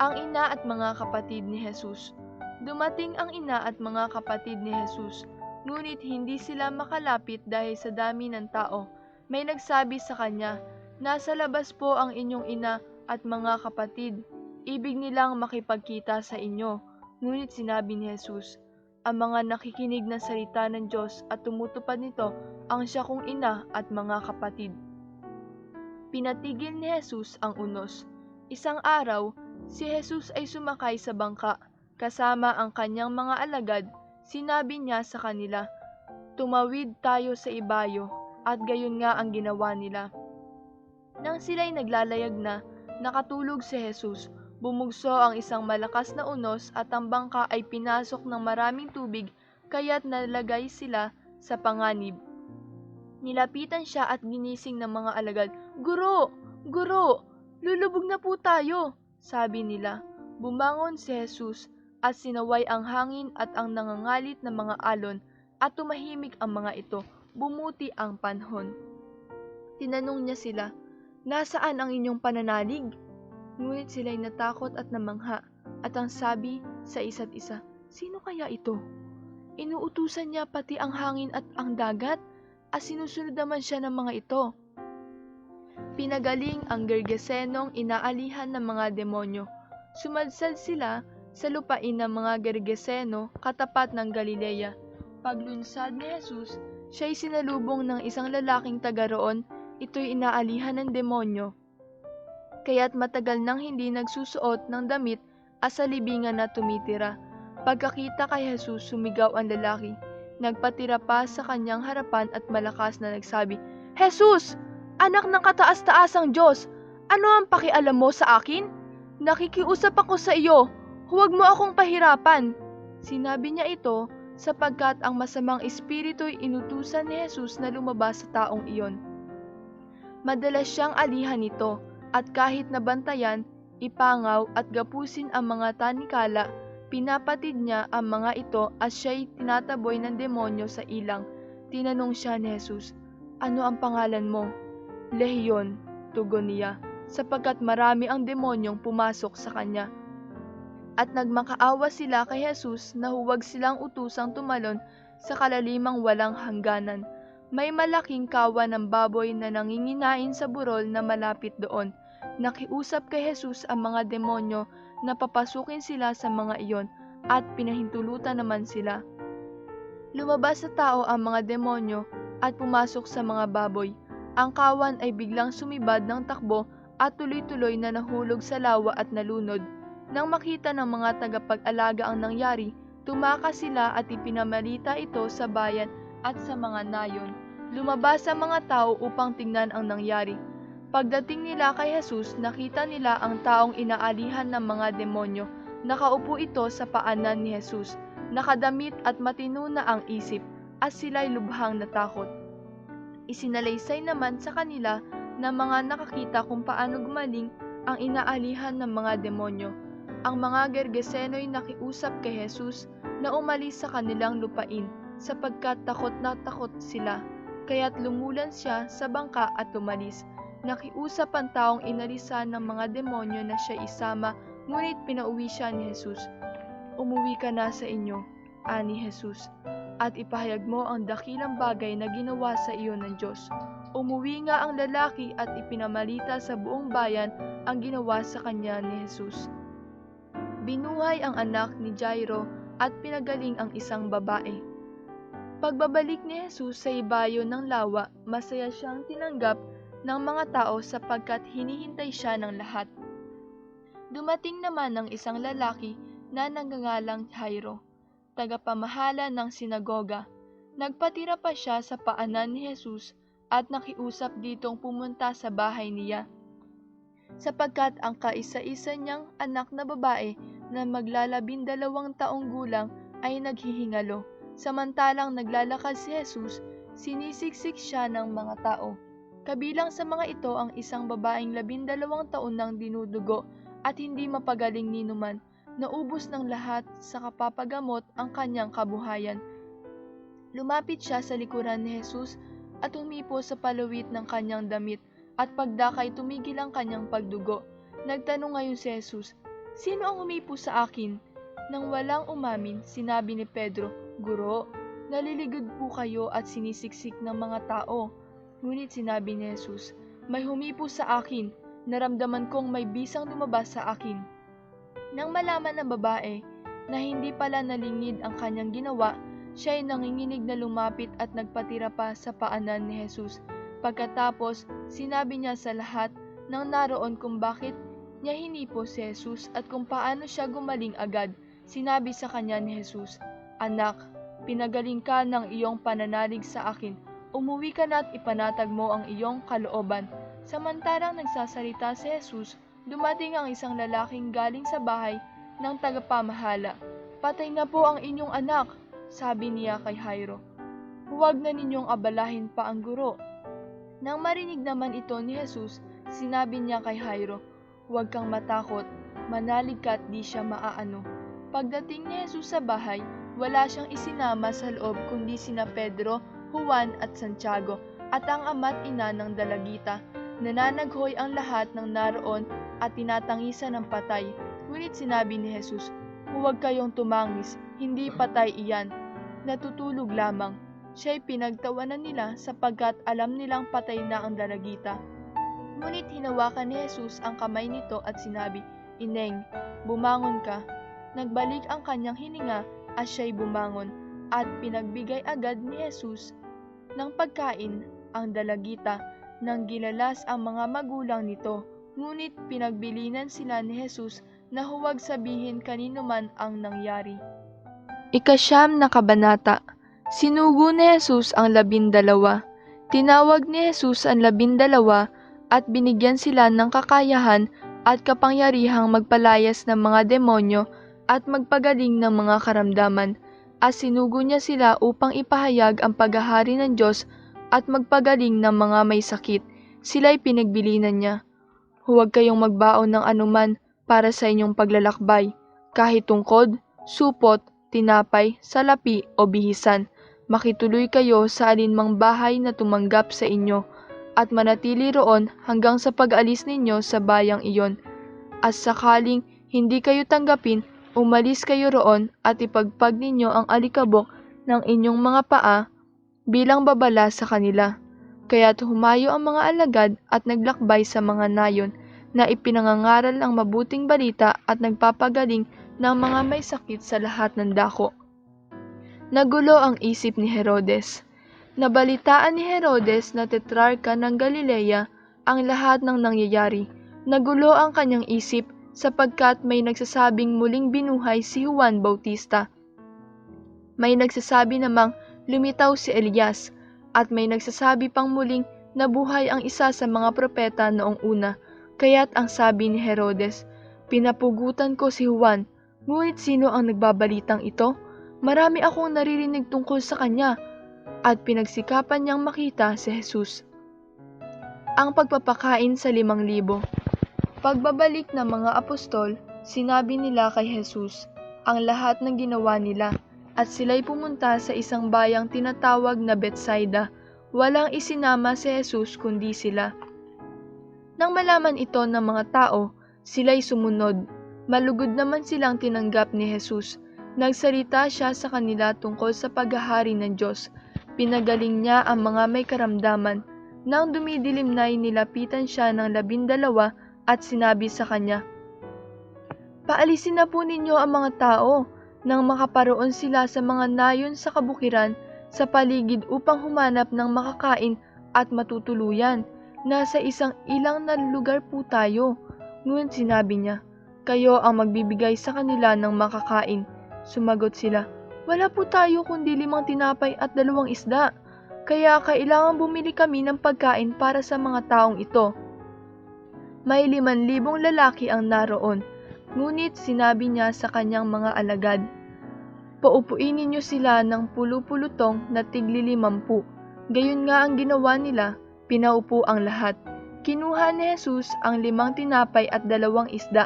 Ang ina at mga kapatid ni Jesus. Dumating ang ina at mga kapatid ni Jesus, ngunit hindi sila makalapit dahil sa dami ng tao. May nagsabi sa kanya, "Nasa labas po ang inyong ina at mga kapatid. Ibig nilang makipagkita sa inyo." Ngunit sinabi ni Jesus, "Ang mga nakikinig ng salita ng Diyos at tumutupad nito ang siya kong ina at mga kapatid." Pinatigil ni Jesus ang unos. Isang araw, si Jesus ay sumakay sa bangka, kasama ang kanyang mga alagad. Sinabi niya sa kanila, "Tumawid tayo sa ibayo," at gayon nga ang ginawa nila. Nang sila'y naglalayag na, nakatulog si Jesus. Bumugso ang isang malakas na unos at ang bangka ay pinasok ng maraming tubig, kaya't nalagay sila sa panganib. Nilapitan siya at ginising ng mga alagad, "Guro, "Guro, lulubog na po tayo," sabi nila. Bumangon si Jesus at sinaway ang hangin at ang nangangalit na mga alon at tumahimik ang mga ito. Bumuti ang panahon. Tinanong niya sila, "Nasaan ang inyong pananalig?" Ngunit sila'y natakot at namangha at ang sabi sa isa't isa, "Sino kaya ito? Inuutusan niya pati ang hangin at ang dagat at sinusunod naman siya ng mga ito." Pinagaling ang Gergesenong inaalihan ng mga demonyo. Sumalsal sila sa lupain ng mga Gergeseno katapat ng Galilea. Paglunsad ni Jesus, siya'y sinalubong ng isang lalaking taga roon. Ito'y inaalihan ng demonyo. Kaya't matagal nang hindi nagsusuot ng damit at sa libingan na tumitira. Pagkakita kay Jesus, sumigaw ang lalaki. Nagpatira pa sa kanyang harapan at malakas na nagsabi, "Jesus! Anak ng kataas-taasang Diyos! Ano ang pakialam mo sa akin? Nakikiusap ako sa iyo. Huwag mo akong pahirapan." Sinabi niya ito sapagkat ang masamang espiritu'y inutusan ni Jesus na lumabas sa taong iyon. Madalas siyang alihan nito at kahit nabantayan, ipangaw at gapusin ang mga tanikala, pinapatid niya ang mga ito at siya'y tinataboy ng demonyo sa ilang. Tinanong siya ni Jesus, "Ano ang pangalan mo?" "Lehiyon," tugon niya, sapagkat marami ang demonyong pumasok sa kanya. At nagmakaawa sila kay Jesus na huwag silang utusang tumalon sa kalalimang walang hangganan. May malaking kawan ng baboy na nanginginain sa burol na malapit doon. Nakiusap kay Jesus ang mga demonyo na papasukin sila sa mga iyon at pinahintulutan naman sila. Lumabas sa tao ang mga demonyo at pumasok sa mga baboy. Ang kawan ay biglang sumibad ng takbo at tuloy-tuloy na nahulog sa lawa at nalunod. Nang makita ng mga tagapag-alaga ang nangyari, tumakas sila at ipinamalita ito sa bayan at sa mga nayon. Lumabas ang mga tao upang tingnan ang nangyari. Pagdating nila kay Jesus, nakita nila ang taong inaalihan ng mga demonyo. Nakaupo ito sa paanan ni Jesus. Nakadamit at matino na ang isip, at sila'y lubhang natakot. Isinalaysay naman sa kanila ng mga nakakita kung paano gumaling ang inaalihan ng mga demonyo. Ang mga Gergeseno'y nakiusap kay Jesus na umalis sa kanilang lupain sapagkat takot na takot sila. Kaya't lumulan siya sa bangka at umalis. Nakiusap ang taong inalisan ng mga demonyo na siya isama, ngunit pinauwi siya ni Jesus. "Umuwi ka na sa inyo," ani Jesus, "at ipahayag mo ang dakilang bagay na ginawa sa iyo ng Diyos." Umuwi nga ang lalaki at ipinamalita sa buong bayan ang ginawa sa kanya ni Jesus. Binuhay ang anak ni Jairo at pinagaling ang isang babae. Pagbabalik ni Jesus sa ibayo ng lawa, masaya siyang tinanggap ng mga tao sapagkat hinihintay siya ng lahat. Dumating naman ng isang lalaki na nagngangalang Jairo, tagapamahala ng sinagoga. Nagpatira pa siya sa paanan ni Jesus at nakiusap ditong pumunta sa bahay niya, sapagkat ang kaisa-isa niyang anak na babae na maglalabindalawang taong gulang ay naghihingalo. Samantalang naglalakad si Jesus, sinisiksik siya ng mga tao. Kabilang sa mga ito ang isang babaeng 12 taon nang dinudugo at hindi mapagaling ninuman. Naubos ng lahat sa kapapagamot ang kanyang kabuhayan. Lumapit siya sa likuran ni Jesus at humipo sa palawit ng kanyang damit, at pagdakay tumigil ang kanyang pagdugo. Nagtanong ngayon si Jesus, "Sino ang humipo sa akin?" Nang walang umamin, sinabi ni Pedro, "Guro, naliligod po kayo at sinisiksik ng mga tao." Ngunit sinabi ni Jesus, "May humipo sa akin, naramdaman kong may bisang lumabas sa akin." Nang malaman ng babae na hindi pala nalingid ang kanyang ginawa, siya ay nanginginig na lumapit at nagpatira pa sa paanan ni Jesus. Pagkatapos, sinabi niya sa lahat ng naroon kung bakit niya hinipo si Jesus at kung paano siya gumaling agad. Sinabi sa kanya ni Jesus, "Anak, pinagaling ka ng iyong pananalig sa akin. Umuwi ka na at ipanatag mo ang iyong kalooban." Samantalang nagsasalita si Jesus, dumating ang isang lalaking galing sa bahay ng tagapamahala. "Patay na po ang inyong anak," sabi niya kay Jairo. "Huwag na ninyong abalahin pa ang guro." Nang marinig naman ito ni Jesus, Sinabi niya kay Jairo, "Huwag kang matakot, manalig ka at di siya maaano." Pagdating ni Jesus sa bahay, wala siyang isinama sa loob kundi sina Pedro, Juan at Santiago at ang ama't ina ng dalagita. Nananaghoy ang lahat ng naroon at tinatangisan ng patay. Ngunit sinabi ni Jesus, "Huwag kayong tumangis, hindi patay iyan. Natutulog lamang." Siya'y pinagtawanan nila sapagkat alam nilang patay na ang dalagita. Ngunit hinawakan ni Jesus ang kamay nito at sinabi, "Ineng, bumangon ka." Nagbalik ang kanyang hininga at siya'y bumangon, at pinagbigay agad ni Jesus ng pagkain ang dalagita nang gilalas ang mga magulang nito. Ngunit pinagbilinan sila ni Jesus na huwag sabihin kanino man ang nangyari. Ikasyam na kabanata. Sinugo ni Jesus ang 12. Tinawag ni Jesus ang 12 at binigyan sila ng kakayahan at kapangyarihang magpalayas ng mga demonyo at magpagaling ng mga karamdaman. At sinugo niya sila upang ipahayag ang paghahari ng Diyos at magpagaling ng mga may sakit. Sila'y pinagbilinan niya, "Huwag kayong magbaon ng anuman para sa inyong paglalakbay, kahit tungkod, supot, tinapay, salapi o bihisan. Makituloy kayo sa alinmang bahay na tumanggap sa inyo at manatili roon hanggang sa pag-alis ninyo sa bayang iyon. At sakaling hindi kayo tanggapin, umalis kayo roon at ipagpag ninyo ang alikabok ng inyong mga paa bilang babala sa kanila." Kaya't humayo ang mga alagad at naglakbay sa mga nayon na ipinangangaral ng mabuting balita at nagpapagaling ng mga may sakit sa lahat ng dako. Nagulo ang isip ni Herodes. Nabalitaan ni Herodes na tetrarka ng Galilea ang lahat ng nangyayari. Nagulo ang kanyang isip sapagkat may nagsasabing muling binuhay si Juan Bautista. May nagsasabi namang lumitaw si Elias, at may nagsasabi pang muling nabuhay ang isa sa mga propeta noong una. Kaya't ang sabi ni Herodes, "Pinapugutan ko si Juan, ngunit sino ang nagbabalitang ito? Marami akong naririnig tungkol sa kanya." At pinagsikapan niyang makita si Jesus. Ang pagpapakain sa 5,000. Pagbabalik ng mga apostol, sinabi nila kay Jesus ang lahat ng ginawa nila, at sila'y pumunta sa isang bayang tinatawag na Betsaida. Walang isinama si Jesus kundi sila. Nang malaman ito ng mga tao, sila'y sumunod. Malugod naman silang tinanggap ni Jesus. Nagsalita siya sa kanila tungkol sa paghahari ng Diyos. Pinagaling niya ang mga may karamdaman. Nang dumidilim na'y nilapitan siya ng 12 at sinabi sa kanya, "Paalisin na po ninyo ang mga tao," nang makaparoon sila sa mga nayon sa kabukiran sa paligid upang humanap ng makakain at matutuluyan. "Nasa isang ilang na lugar po tayo." Ngunit sinabi niya, "Kayo ang magbibigay sa kanila ng makakain." Sumagot sila, "Wala po tayo kundi 5 tinapay at 2 isda. Kaya kailangan bumili kami ng pagkain para sa mga taong ito." May 5,000 lalaki ang naroon. Ngunit sinabi niya sa kanyang mga alagad, "Paupuin ninyo sila ng pulu-pulutong na tig-50." Gayon nga ang ginawa nila, pinaupo ang lahat. Kinuha ni Jesus ang 5 tinapay at 2 isda,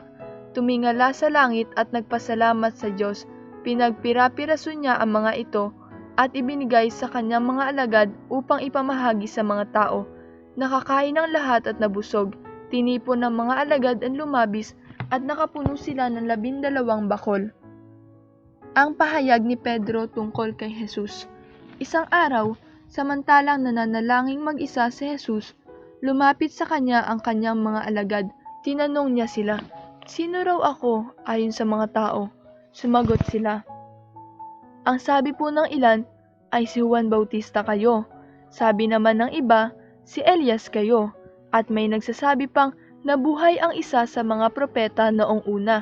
tumingala sa langit at nagpasalamat sa Diyos. Pinagpira-piraso niya ang mga ito at ibinigay sa kanyang mga alagad upang ipamahagi sa mga tao. Nakakain ang lahat at nabusog. Tinipon ng mga alagad ang lumabis at nakapuno sila ng 12 bakol. Ang pahayag ni Pedro tungkol kay Jesus. Isang araw, samantalang nananalangin mag-isa si Jesus, lumapit sa kanya ang kanyang mga alagad. Tinanong niya sila, "Sino raw ako ayon sa mga tao?" Sumagot sila, "Ang sabi po ng ilan ay si Juan Bautista kayo. Sabi naman ng iba, si Elias kayo. At may nagsasabi pang nabuhay ang isa sa mga propeta noong una.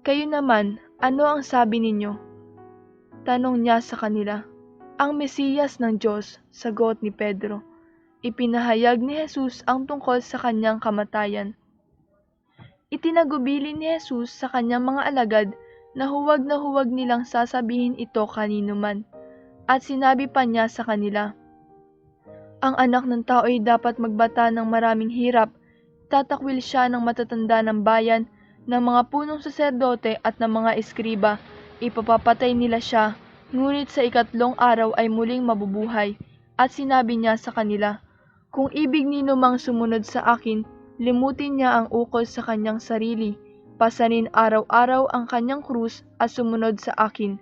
Kayo naman, ano ang sabi ninyo?" Tanong niya sa kanila. "Ang Mesiyas ng Diyos," sagot ni Pedro. Ipinahayag ni Jesus ang tungkol sa kanyang kamatayan. Itinagubili ni Jesus sa kanyang mga alagad na huwag nilang sasabihin ito kanino man. At sinabi pa niya sa kanila, "Ang anak ng tao ay dapat magbata ng maraming hirap, Tatakwil siya ng matatanda ng bayan, ng mga punong saserdote at ng mga eskriba. Ipapapatay nila siya, ngunit sa ikatlong araw ay muling mabubuhay. At sinabi niya sa kanila, "Kung ibig ninyo mang sumunod sa akin, limutin niya ang ukol sa kanyang sarili, pasanin araw-araw ang kanyang krus at sumunod sa akin.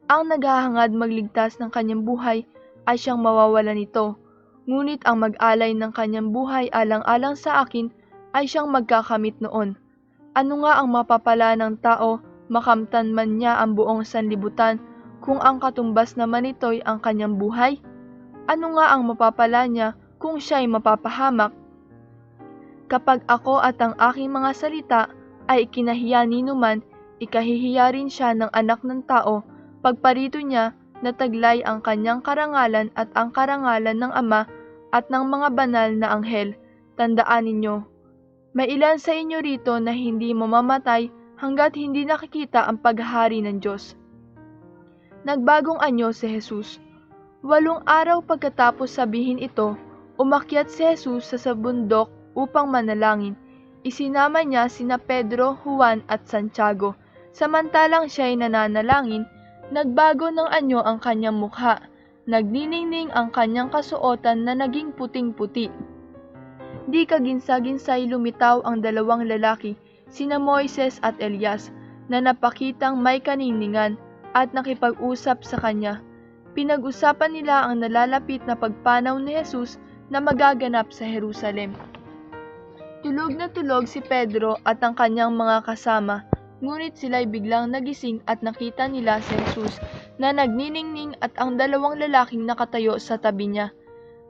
Ang naghahangad magligtas ng kanyang buhay ay siyang mawawala nito, ngunit ang mag-alay ng kanyang buhay alang-alang sa akin ay siyang magkakamit noon. Ano nga ang mapapala ng tao, makamtan man niya ang buong sanlibutan, kung ang katumbas naman nito'y ang kanyang buhay? Ano nga ang mapapala niya kung siya'y mapapahamak? Kapag ako at ang aking mga salita ay ikinahiya ninuman, ikahihiya rin siya ng anak ng tao, pagparito niya na taglay ang kanyang karangalan at ang karangalan ng Ama at ng mga banal na anghel. Tandaan ninyo, may ilan sa inyo rito na hindi mamamatay hanggat hindi nakikita ang paghahari ng Diyos." Nagbagong anyo si Jesus. 8 araw pagkatapos sabihin ito, umakyat si Jesus sa bundok upang manalangin. Isinama niya sina Pedro, Juan at Santiago. Samantalang siya'y nananalangin, nagbago ng anyo ang kanyang mukha. Nagniningning ang kanyang kasuotan na naging puting-puti. Di kaginsa-ginsay lumitaw ang 2 lalaki, sina Moises at Elias, na napakitang may kaninningan at nakipag-usap sa kanya. Pinag-usapan nila ang nalalapit na pagpanaw ni Jesus na magaganap sa Jerusalem. Tulog na tulog si Pedro at ang kanyang mga kasama, ngunit sila'y biglang nagising at nakita nila si Jesus na nagniningning at ang 2 lalaking nakatayo sa tabi niya.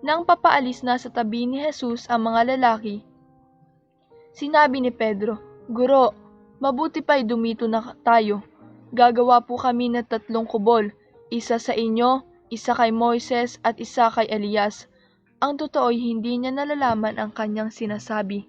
Nang papaalis na sa tabi ni Jesus ang mga lalaki, sinabi ni Pedro, "Guro, mabuti pa'y dumito na tayo. Gagawa po kami ng 3 kubol, isa sa inyo, isa kay Moises at isa kay Elias." Ang totoo'y hindi niya nalalaman ang kanyang sinasabi.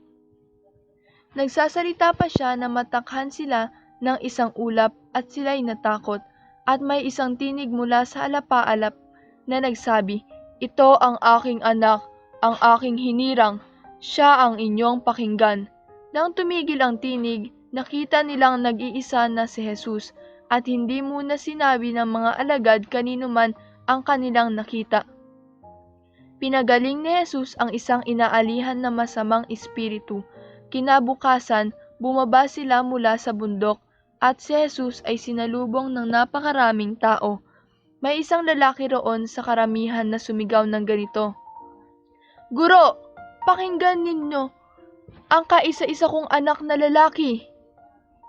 Nagsasalita pa siya na matakhan sila ng isang ulap at sila'y natakot, at may isang tinig mula sa alapa-alap na nagsabi, "Ito ang aking anak, ang aking hinirang, siya ang inyong pakinggan." Nang tumigil ang tinig, nakita nilang nag-iisa na si Jesus, at hindi muna sinabi ng mga alagad kanino man ang kanilang nakita. Pinagaling ni Jesus ang isang inaalihan na masamang espiritu. Kinabukasan, bumaba sila mula sa bundok, at si Jesus ay sinalubong ng napakaraming tao. May isang lalaki roon sa karamihan na sumigaw ng ganito, "Guro, pakinggan ninyo ang kaisa-isa kong anak na lalaki.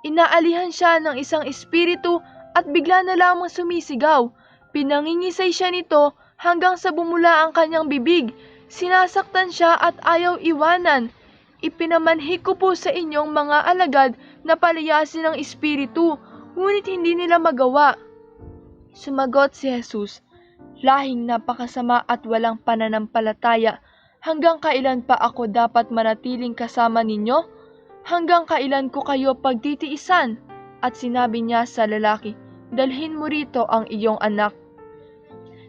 Inaalihan siya ng isang espiritu at bigla na lamang sumisigaw. Pinangingisay siya nito hanggang sa bumula ang kanyang bibig. Sinasaktan siya at ayaw iwanan. Ipinamanhik ko po sa inyong mga alagad na palayasin ang espiritu, ngunit hindi nila magawa." Sumagot si Jesus, "Lahing napakasama at walang pananampalataya. Hanggang kailan pa ako dapat manatiling kasama ninyo? Hanggang kailan ko kayo pagtitiisan?" At sinabi niya sa lalaki, "Dalhin mo rito ang iyong anak."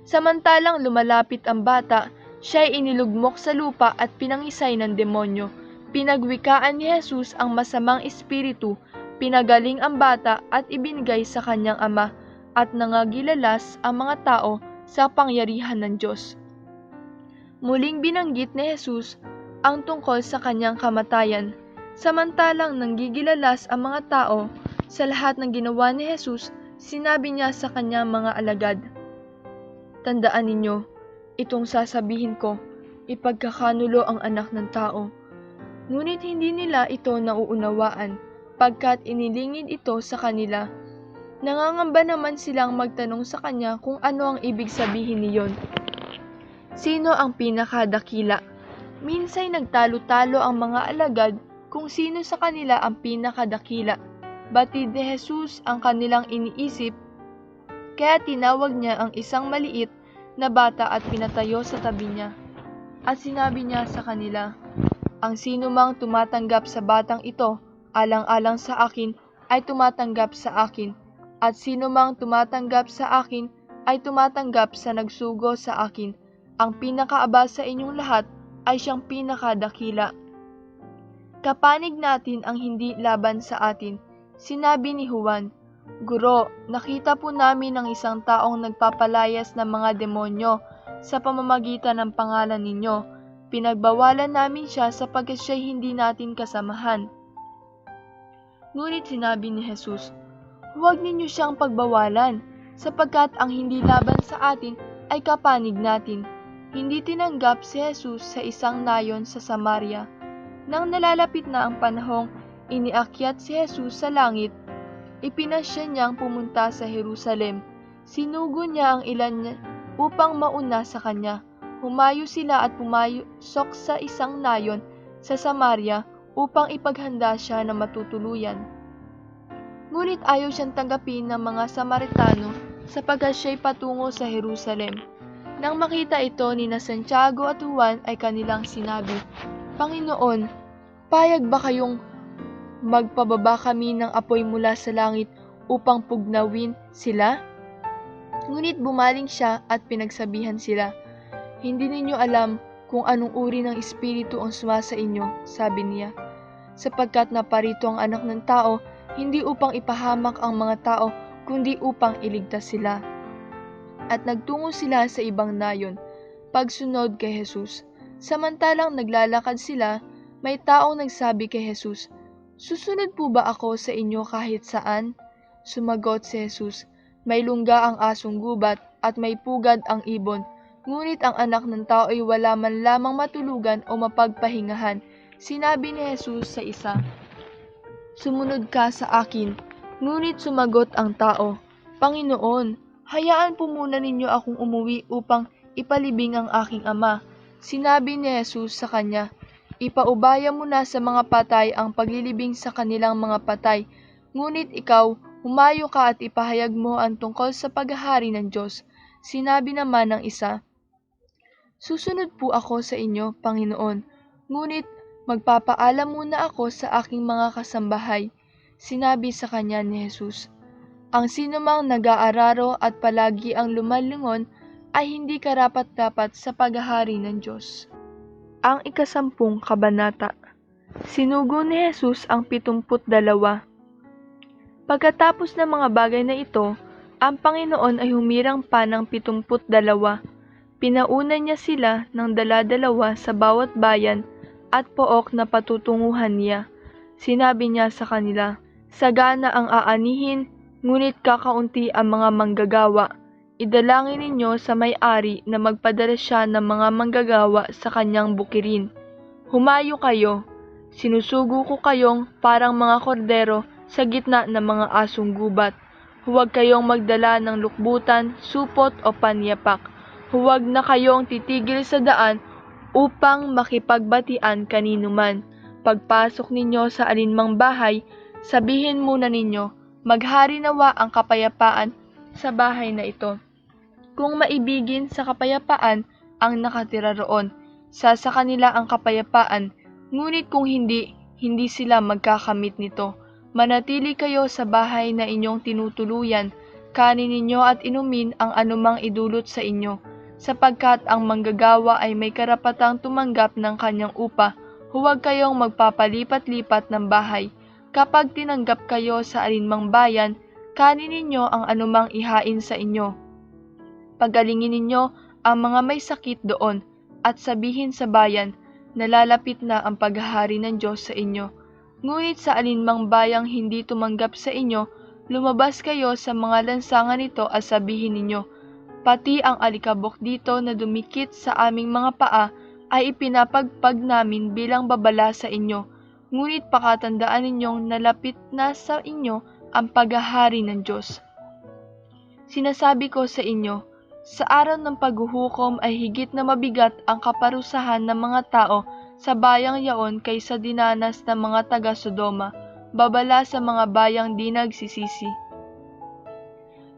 Samantalang lumalapit ang bata, siya'y inilugmok sa lupa at pinangisay ng demonyo. Pinagwikaan ni Jesus ang masamang espiritu, pinagaling ang bata at ibinigay sa kanyang ama, at nangagilalas ang mga tao sa pangyarihan ng Diyos. Muling binanggit ni Jesus ang tungkol sa kanyang kamatayan. Samantalang nanggigilalas ang mga tao sa lahat ng ginawa ni Jesus, sinabi niya sa kanyang mga alagad, "Tandaan ninyo, itong sasabihin ko, ipagkakanulo ang anak ng tao." Ngunit hindi nila ito nauunawaan, pagkat inilingid ito sa kanila. Nangangamba naman silang magtanong sa kanya kung ano ang ibig sabihin niyon. Sino ang pinakadakila? Minsay nagtalo-talo ang mga alagad kung sino sa kanila ang pinakadakila. Batid ni Jesus ang kanilang iniisip, kaya tinawag niya ang isang maliit na bata at pinatayo sa tabi niya. At sinabi niya sa kanila, "Ang sinumang tumatanggap sa batang ito, alang-alang sa akin, ay tumatanggap sa akin. At sinumang tumatanggap sa akin, ay tumatanggap sa nagsugo sa akin. Ang pinakaaba sa inyong lahat ay siyang pinakadakila." Kapanig natin ang hindi laban sa atin. Sinabi ni Juan, Guro, nakita po namin ang isang taong nagpapalayas ng mga demonyo sa pamamagitan ng pangalan ninyo. Pinagbawalan namin siya sapagkat siya'y hindi natin kasamahan. Ngunit sinabi ni Jesus, Huwag ninyo siyang pagbawalan, sapagkat ang hindi laban sa atin ay kapanig natin. Hindi tinanggap si Jesus sa isang nayon sa Samaria. Nang nalalapit na ang panahong iniakyat si Jesus sa langit, ipinasya niyang pumunta sa Jerusalem. Sinugo niya ang ilan niya upang mauna sa kanya. Humayo sila at pumasok sa isang nayon sa Samaria upang ipaghanda siya na matutuluyan. Ngunit ayaw siyang tanggapin ng mga Samaritano sapagkat siya'y patungo sa Jerusalem. Nang makita ito ni Santiago at Juan ay kanilang sinabi, Panginoon, payag ba kayong magpababa kami ng apoy mula sa langit upang pugnawin sila? Ngunit bumaling siya at pinagsabihan sila, Hindi ninyo alam kung anong uri ng espiritu ang sumasa inyo, sabi niya, sapagkat naparito ang anak ng tao, hindi upang ipahamak ang mga tao, kundi upang iligtas sila. At nagtungo sila sa ibang nayon, pagsunod kay Jesus. Samantalang naglalakad sila, may taong nagsabi kay Jesus, Susunod po ba ako sa inyo kahit saan? Sumagot si Jesus, May lungga ang asong gubat at may pugad ang ibon, ngunit ang anak ng tao ay wala man lamang matulugan o mapagpahingahan. Sinabi ni Jesus sa isa, Sumunod ka sa akin. Ngunit sumagot ang tao, Panginoon, hayaan po muna ninyo akong umuwi upang ipalibing ang aking ama. Sinabi ni Jesus sa kanya, Ipaubaya mo na sa mga patay ang paglilibing sa kanilang mga patay, ngunit ikaw, humayo ka at ipahayag mo ang tungkol sa paghahari ng Diyos. Sinabi naman ng isa, Susunod po ako sa inyo, Panginoon, ngunit magpapaalam muna ako sa aking mga kasambahay. Sinabi sa kanya ni Jesus, Ang sinumang nag-aararo at palagi ang lumalingon ay hindi karapat-dapat sa paghahari ng Diyos. Ang 10 kabanata. Sinugo ni Jesus ang 72. Pagkatapos ng mga bagay na ito, ang Panginoon ay humirang pa ng 72. Pinauna niya sila ng dala-dalawa sa bawat bayan at pook na patutunguhan niya. Sinabi niya sa kanila, Sagana ang aanihin, ngunit kakaunti ang mga manggagawa. Idalangin ninyo sa may-ari na magpadala siya ng mga manggagawa sa kanyang bukirin. Humayo kayo, sinusugo ko kayong parang mga kordero sa gitna ng mga asong gubat. Huwag kayong magdala ng lukbutan, supot o panyapak. Huwag na kayong titigil sa daan upang makipagbatian kanino man. Pagpasok ninyo sa alinmang bahay, sabihin muna ninyo, Maghari nawa ang kapayapaan sa bahay na ito. Kung maibigin sa kapayapaan ang nakatira roon, sa kanila ang kapayapaan, ngunit kung hindi, hindi sila magkakamit nito. Manatili kayo sa bahay na inyong tinutuluyan, kanin ninyo at inumin ang anumang idulot sa inyo, sapagkat ang manggagawa ay may karapatang tumanggap ng kanyang upa. Huwag kayong magpapalipat-lipat ng bahay. Kapag tinanggap kayo sa alinmang bayan, kanin ninyo ang anumang ihain sa inyo. Pagalingin ninyo ang mga may sakit doon, at sabihin sa bayan, nalalapit na ang paghahari ng Diyos sa inyo. Ngunit sa alinmang bayang hindi tumanggap sa inyo, lumabas kayo sa mga lansangan nito at sabihin ninyo, Pati ang alikabok dito na dumikit sa aming mga paa ay ipinapagpag namin bilang babala sa inyo. Ngunit pakatandaan ninyong nalapit na sa inyo ang paghahari ng Diyos. Sinasabi ko sa inyo, sa araw ng paghuhukom ay higit na mabigat ang kaparusahan ng mga tao sa bayang yaon kaysa dinanas ng mga taga-Sodoma, babala sa mga bayang di nagsisisi.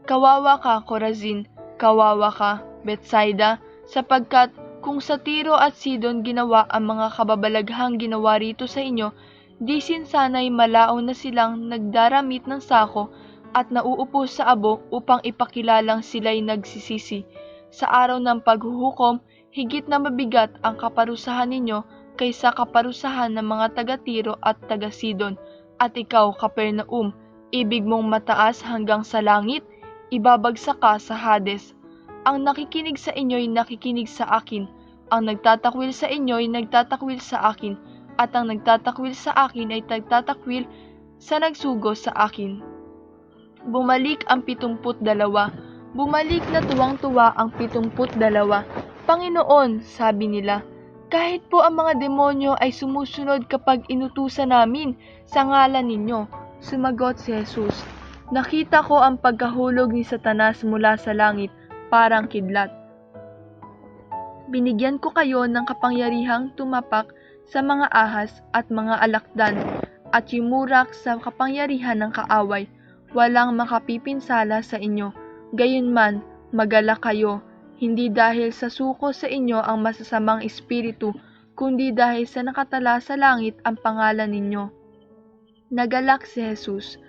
Kawawa ka, Corazin! Kawawa ka, Bethsaida, sapagkat kung sa Tiro at Sidon ginawa ang mga kababalaghang ginawa rito sa inyo, di sana'y malao na silang nagdaramit ng sako at nauupo sa abo upang ipakilalang sila'y nagsisisi. Sa araw ng paghuhukom, higit na mabigat ang kaparusahan ninyo kaysa kaparusahan ng mga taga-Tiro at taga-Sidon. At ikaw, Capernaum, ibig mong mataas hanggang sa langit, ibabagsak ka sa Hades. Ang nakikinig sa inyo'y nakikinig sa akin, ang nagtatakwil sa inyo'y nagtatakwil sa akin, at ang nagtatakwil sa akin ay nagtatakwil sa nagsugo sa akin. Bumalik ang 72. Bumalik na tuwang-tuwa ang 72. Panginoon, sabi nila, kahit po ang mga demonyo ay sumusunod kapag inutusan namin sa ngalan ninyo. Sumagot si Jesus, nakita ko ang pagkahulog ni Satanas mula sa langit, parang kidlat. Binigyan ko kayo ng kapangyarihang tumapak sa mga ahas at mga alakdan at yumurak sa kapangyarihan ng kaaway. Walang makapipinsala sa inyo. Gayunman, magalak kayo, hindi dahil sa suko sa inyo ang masasamang espiritu, kundi dahil sa nakatala sa langit ang pangalan ninyo. Nagalak si Jesus.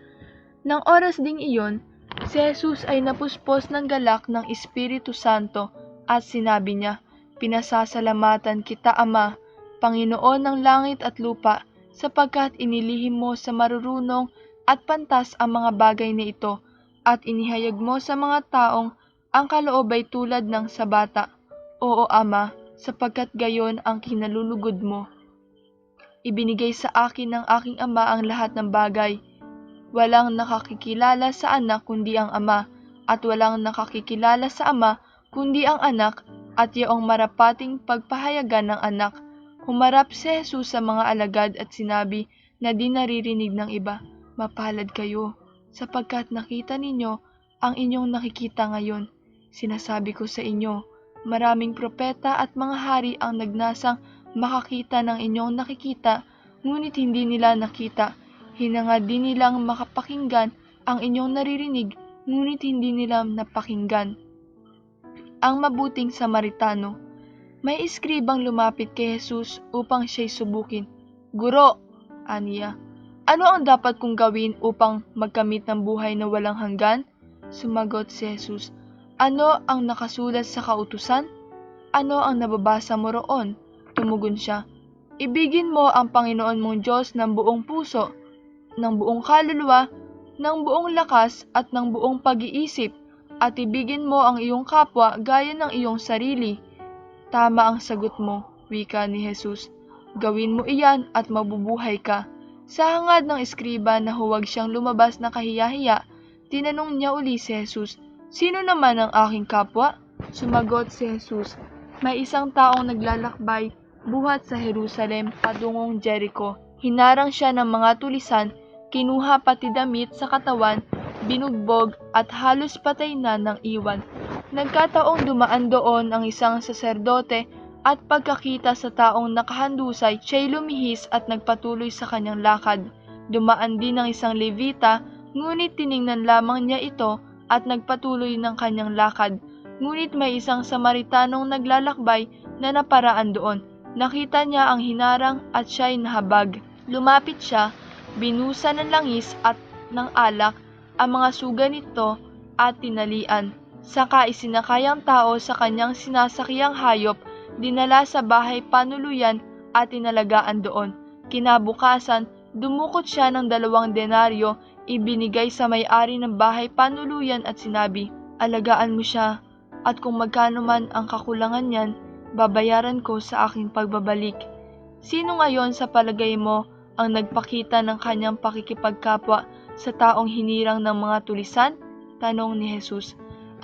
Nang oras ding iyon, si Jesus ay napuspos ng galak ng Espiritu Santo at sinabi niya, pinasasalamatan kita, Ama, Panginoon ng langit at lupa, sapagkat inilihim mo sa marurunong at pantas ang mga bagay na ito, at inihayag mo sa mga taong ang kaloob ay tulad ng sa bata. Oo, Ama, sapagkat gayon ang kinalulugod mo. Ibinigay sa akin ng aking Ama ang lahat ng bagay. Walang nakakikilala sa anak kundi ang Ama, at walang nakakikilala sa Ama kundi ang anak, at yaong marapating pagpahayagan ng anak. Humarap si Jesus sa mga alagad at sinabi na di naririnig ng iba, mapalad kayo, sapagkat nakita ninyo ang inyong nakikita ngayon. Sinasabi ko sa inyo, maraming propeta at mga hari ang nagnasang makakita ng inyong nakikita, ngunit hindi nila nakita. Hinangad din nilang makapakinggan ang inyong naririnig, ngunit hindi nila napakinggan. Ang mabuting Samaritano. May iskribang lumapit kay Jesus upang siya'y subukin. Guro, aniya, ano ang dapat kong gawin upang magkamit ng buhay na walang hanggan? Sumagot si Jesus, ano ang nakasulat sa kautusan? Ano ang nababasa mo roon? Tumugon siya, ibigin mo ang Panginoon mong Diyos ng buong puso, ng buong kaluluwa, ng buong lakas at ng buong pag-iisip, at ibigin mo ang iyong kapwa gaya ng iyong sarili. Tama ang sagot mo, wika ni Jesus. Gawin mo iyan at mabubuhay ka. Sa hangad ng eskriba na huwag siyang lumabas na kahiya-hiya, tinanong niya uli si Jesus, sino naman ang aking kapwa? Sumagot si Jesus, may isang taong naglalakbay buhat sa Jerusalem patungong Jericho. Hinarang siya ng mga tulisan, kinuha pati damit sa katawan, binugbog at halos patay na ng iwan. Nagkataong dumaan doon ang isang saserdote at pagkakita sa taong nakahandusay, siya'y lumihis at nagpatuloy sa kanyang lakad. Dumaan din ang isang Levita, ngunit tiningnan lamang niya ito at nagpatuloy ng kanyang lakad. Ngunit may isang Samaritanong naglalakbay na naparaan doon. Nakita niya ang hinarang at siya'y nahabag. Lumapit siya, binusa ng langis at ng alak ang mga suga nito at tinalian. Saka isinakay ang tao sa kanyang sinasakyang hayop, dinala sa bahay panuluyan at inalagaan doon. Kinabukasan, dumukot siya ng 2 denaryo, ibinigay sa may-ari ng bahay panuluyan at sinabi, alagaan mo siya, at kung magkano man ang kakulangan niyan, babayaran ko sa aking pagbabalik. Sino ngayon sa palagay mo ang nagpakita ng kanyang pakikipagkapwa sa taong hinirang ng mga tulisan? Tanong ni Jesus.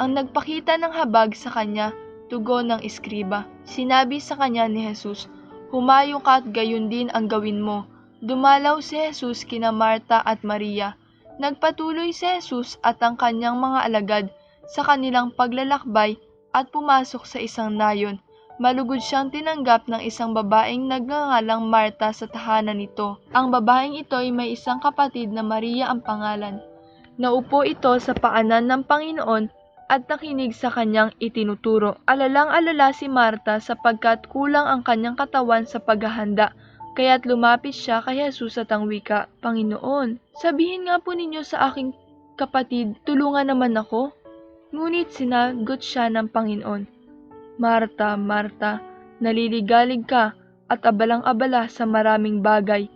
Ang nagpakita ng habag sa kanya, tugon ng eskriba. Sinabi sa kanya ni Jesus, humayo ka at gayon din ang gawin mo. Dumalaw si Jesus kina Marta at Maria. Nagpatuloy si Jesus at ang kanyang mga alagad sa kanilang paglalakbay at pumasok sa isang nayon. Malugod siyang tinanggap ng isang babaeng nagngangalang Marta sa tahanan nito. Ang babaeng ito ay may isang kapatid na Maria ang pangalan. Naupo ito sa paanan ng Panginoon at nakinig sa kanyang itinuturo. Alalang-alala si Marta sapagkat kulang ang kanyang katawan sa paghahanda, kaya't lumapit siya kay Jesus at ang wika, Panginoon, sabihin nga po ninyo sa aking kapatid, tulungan naman ako. Ngunit sinagot siya ng Panginoon, Marta, Marta, naliligalig ka at abalang-abala sa maraming bagay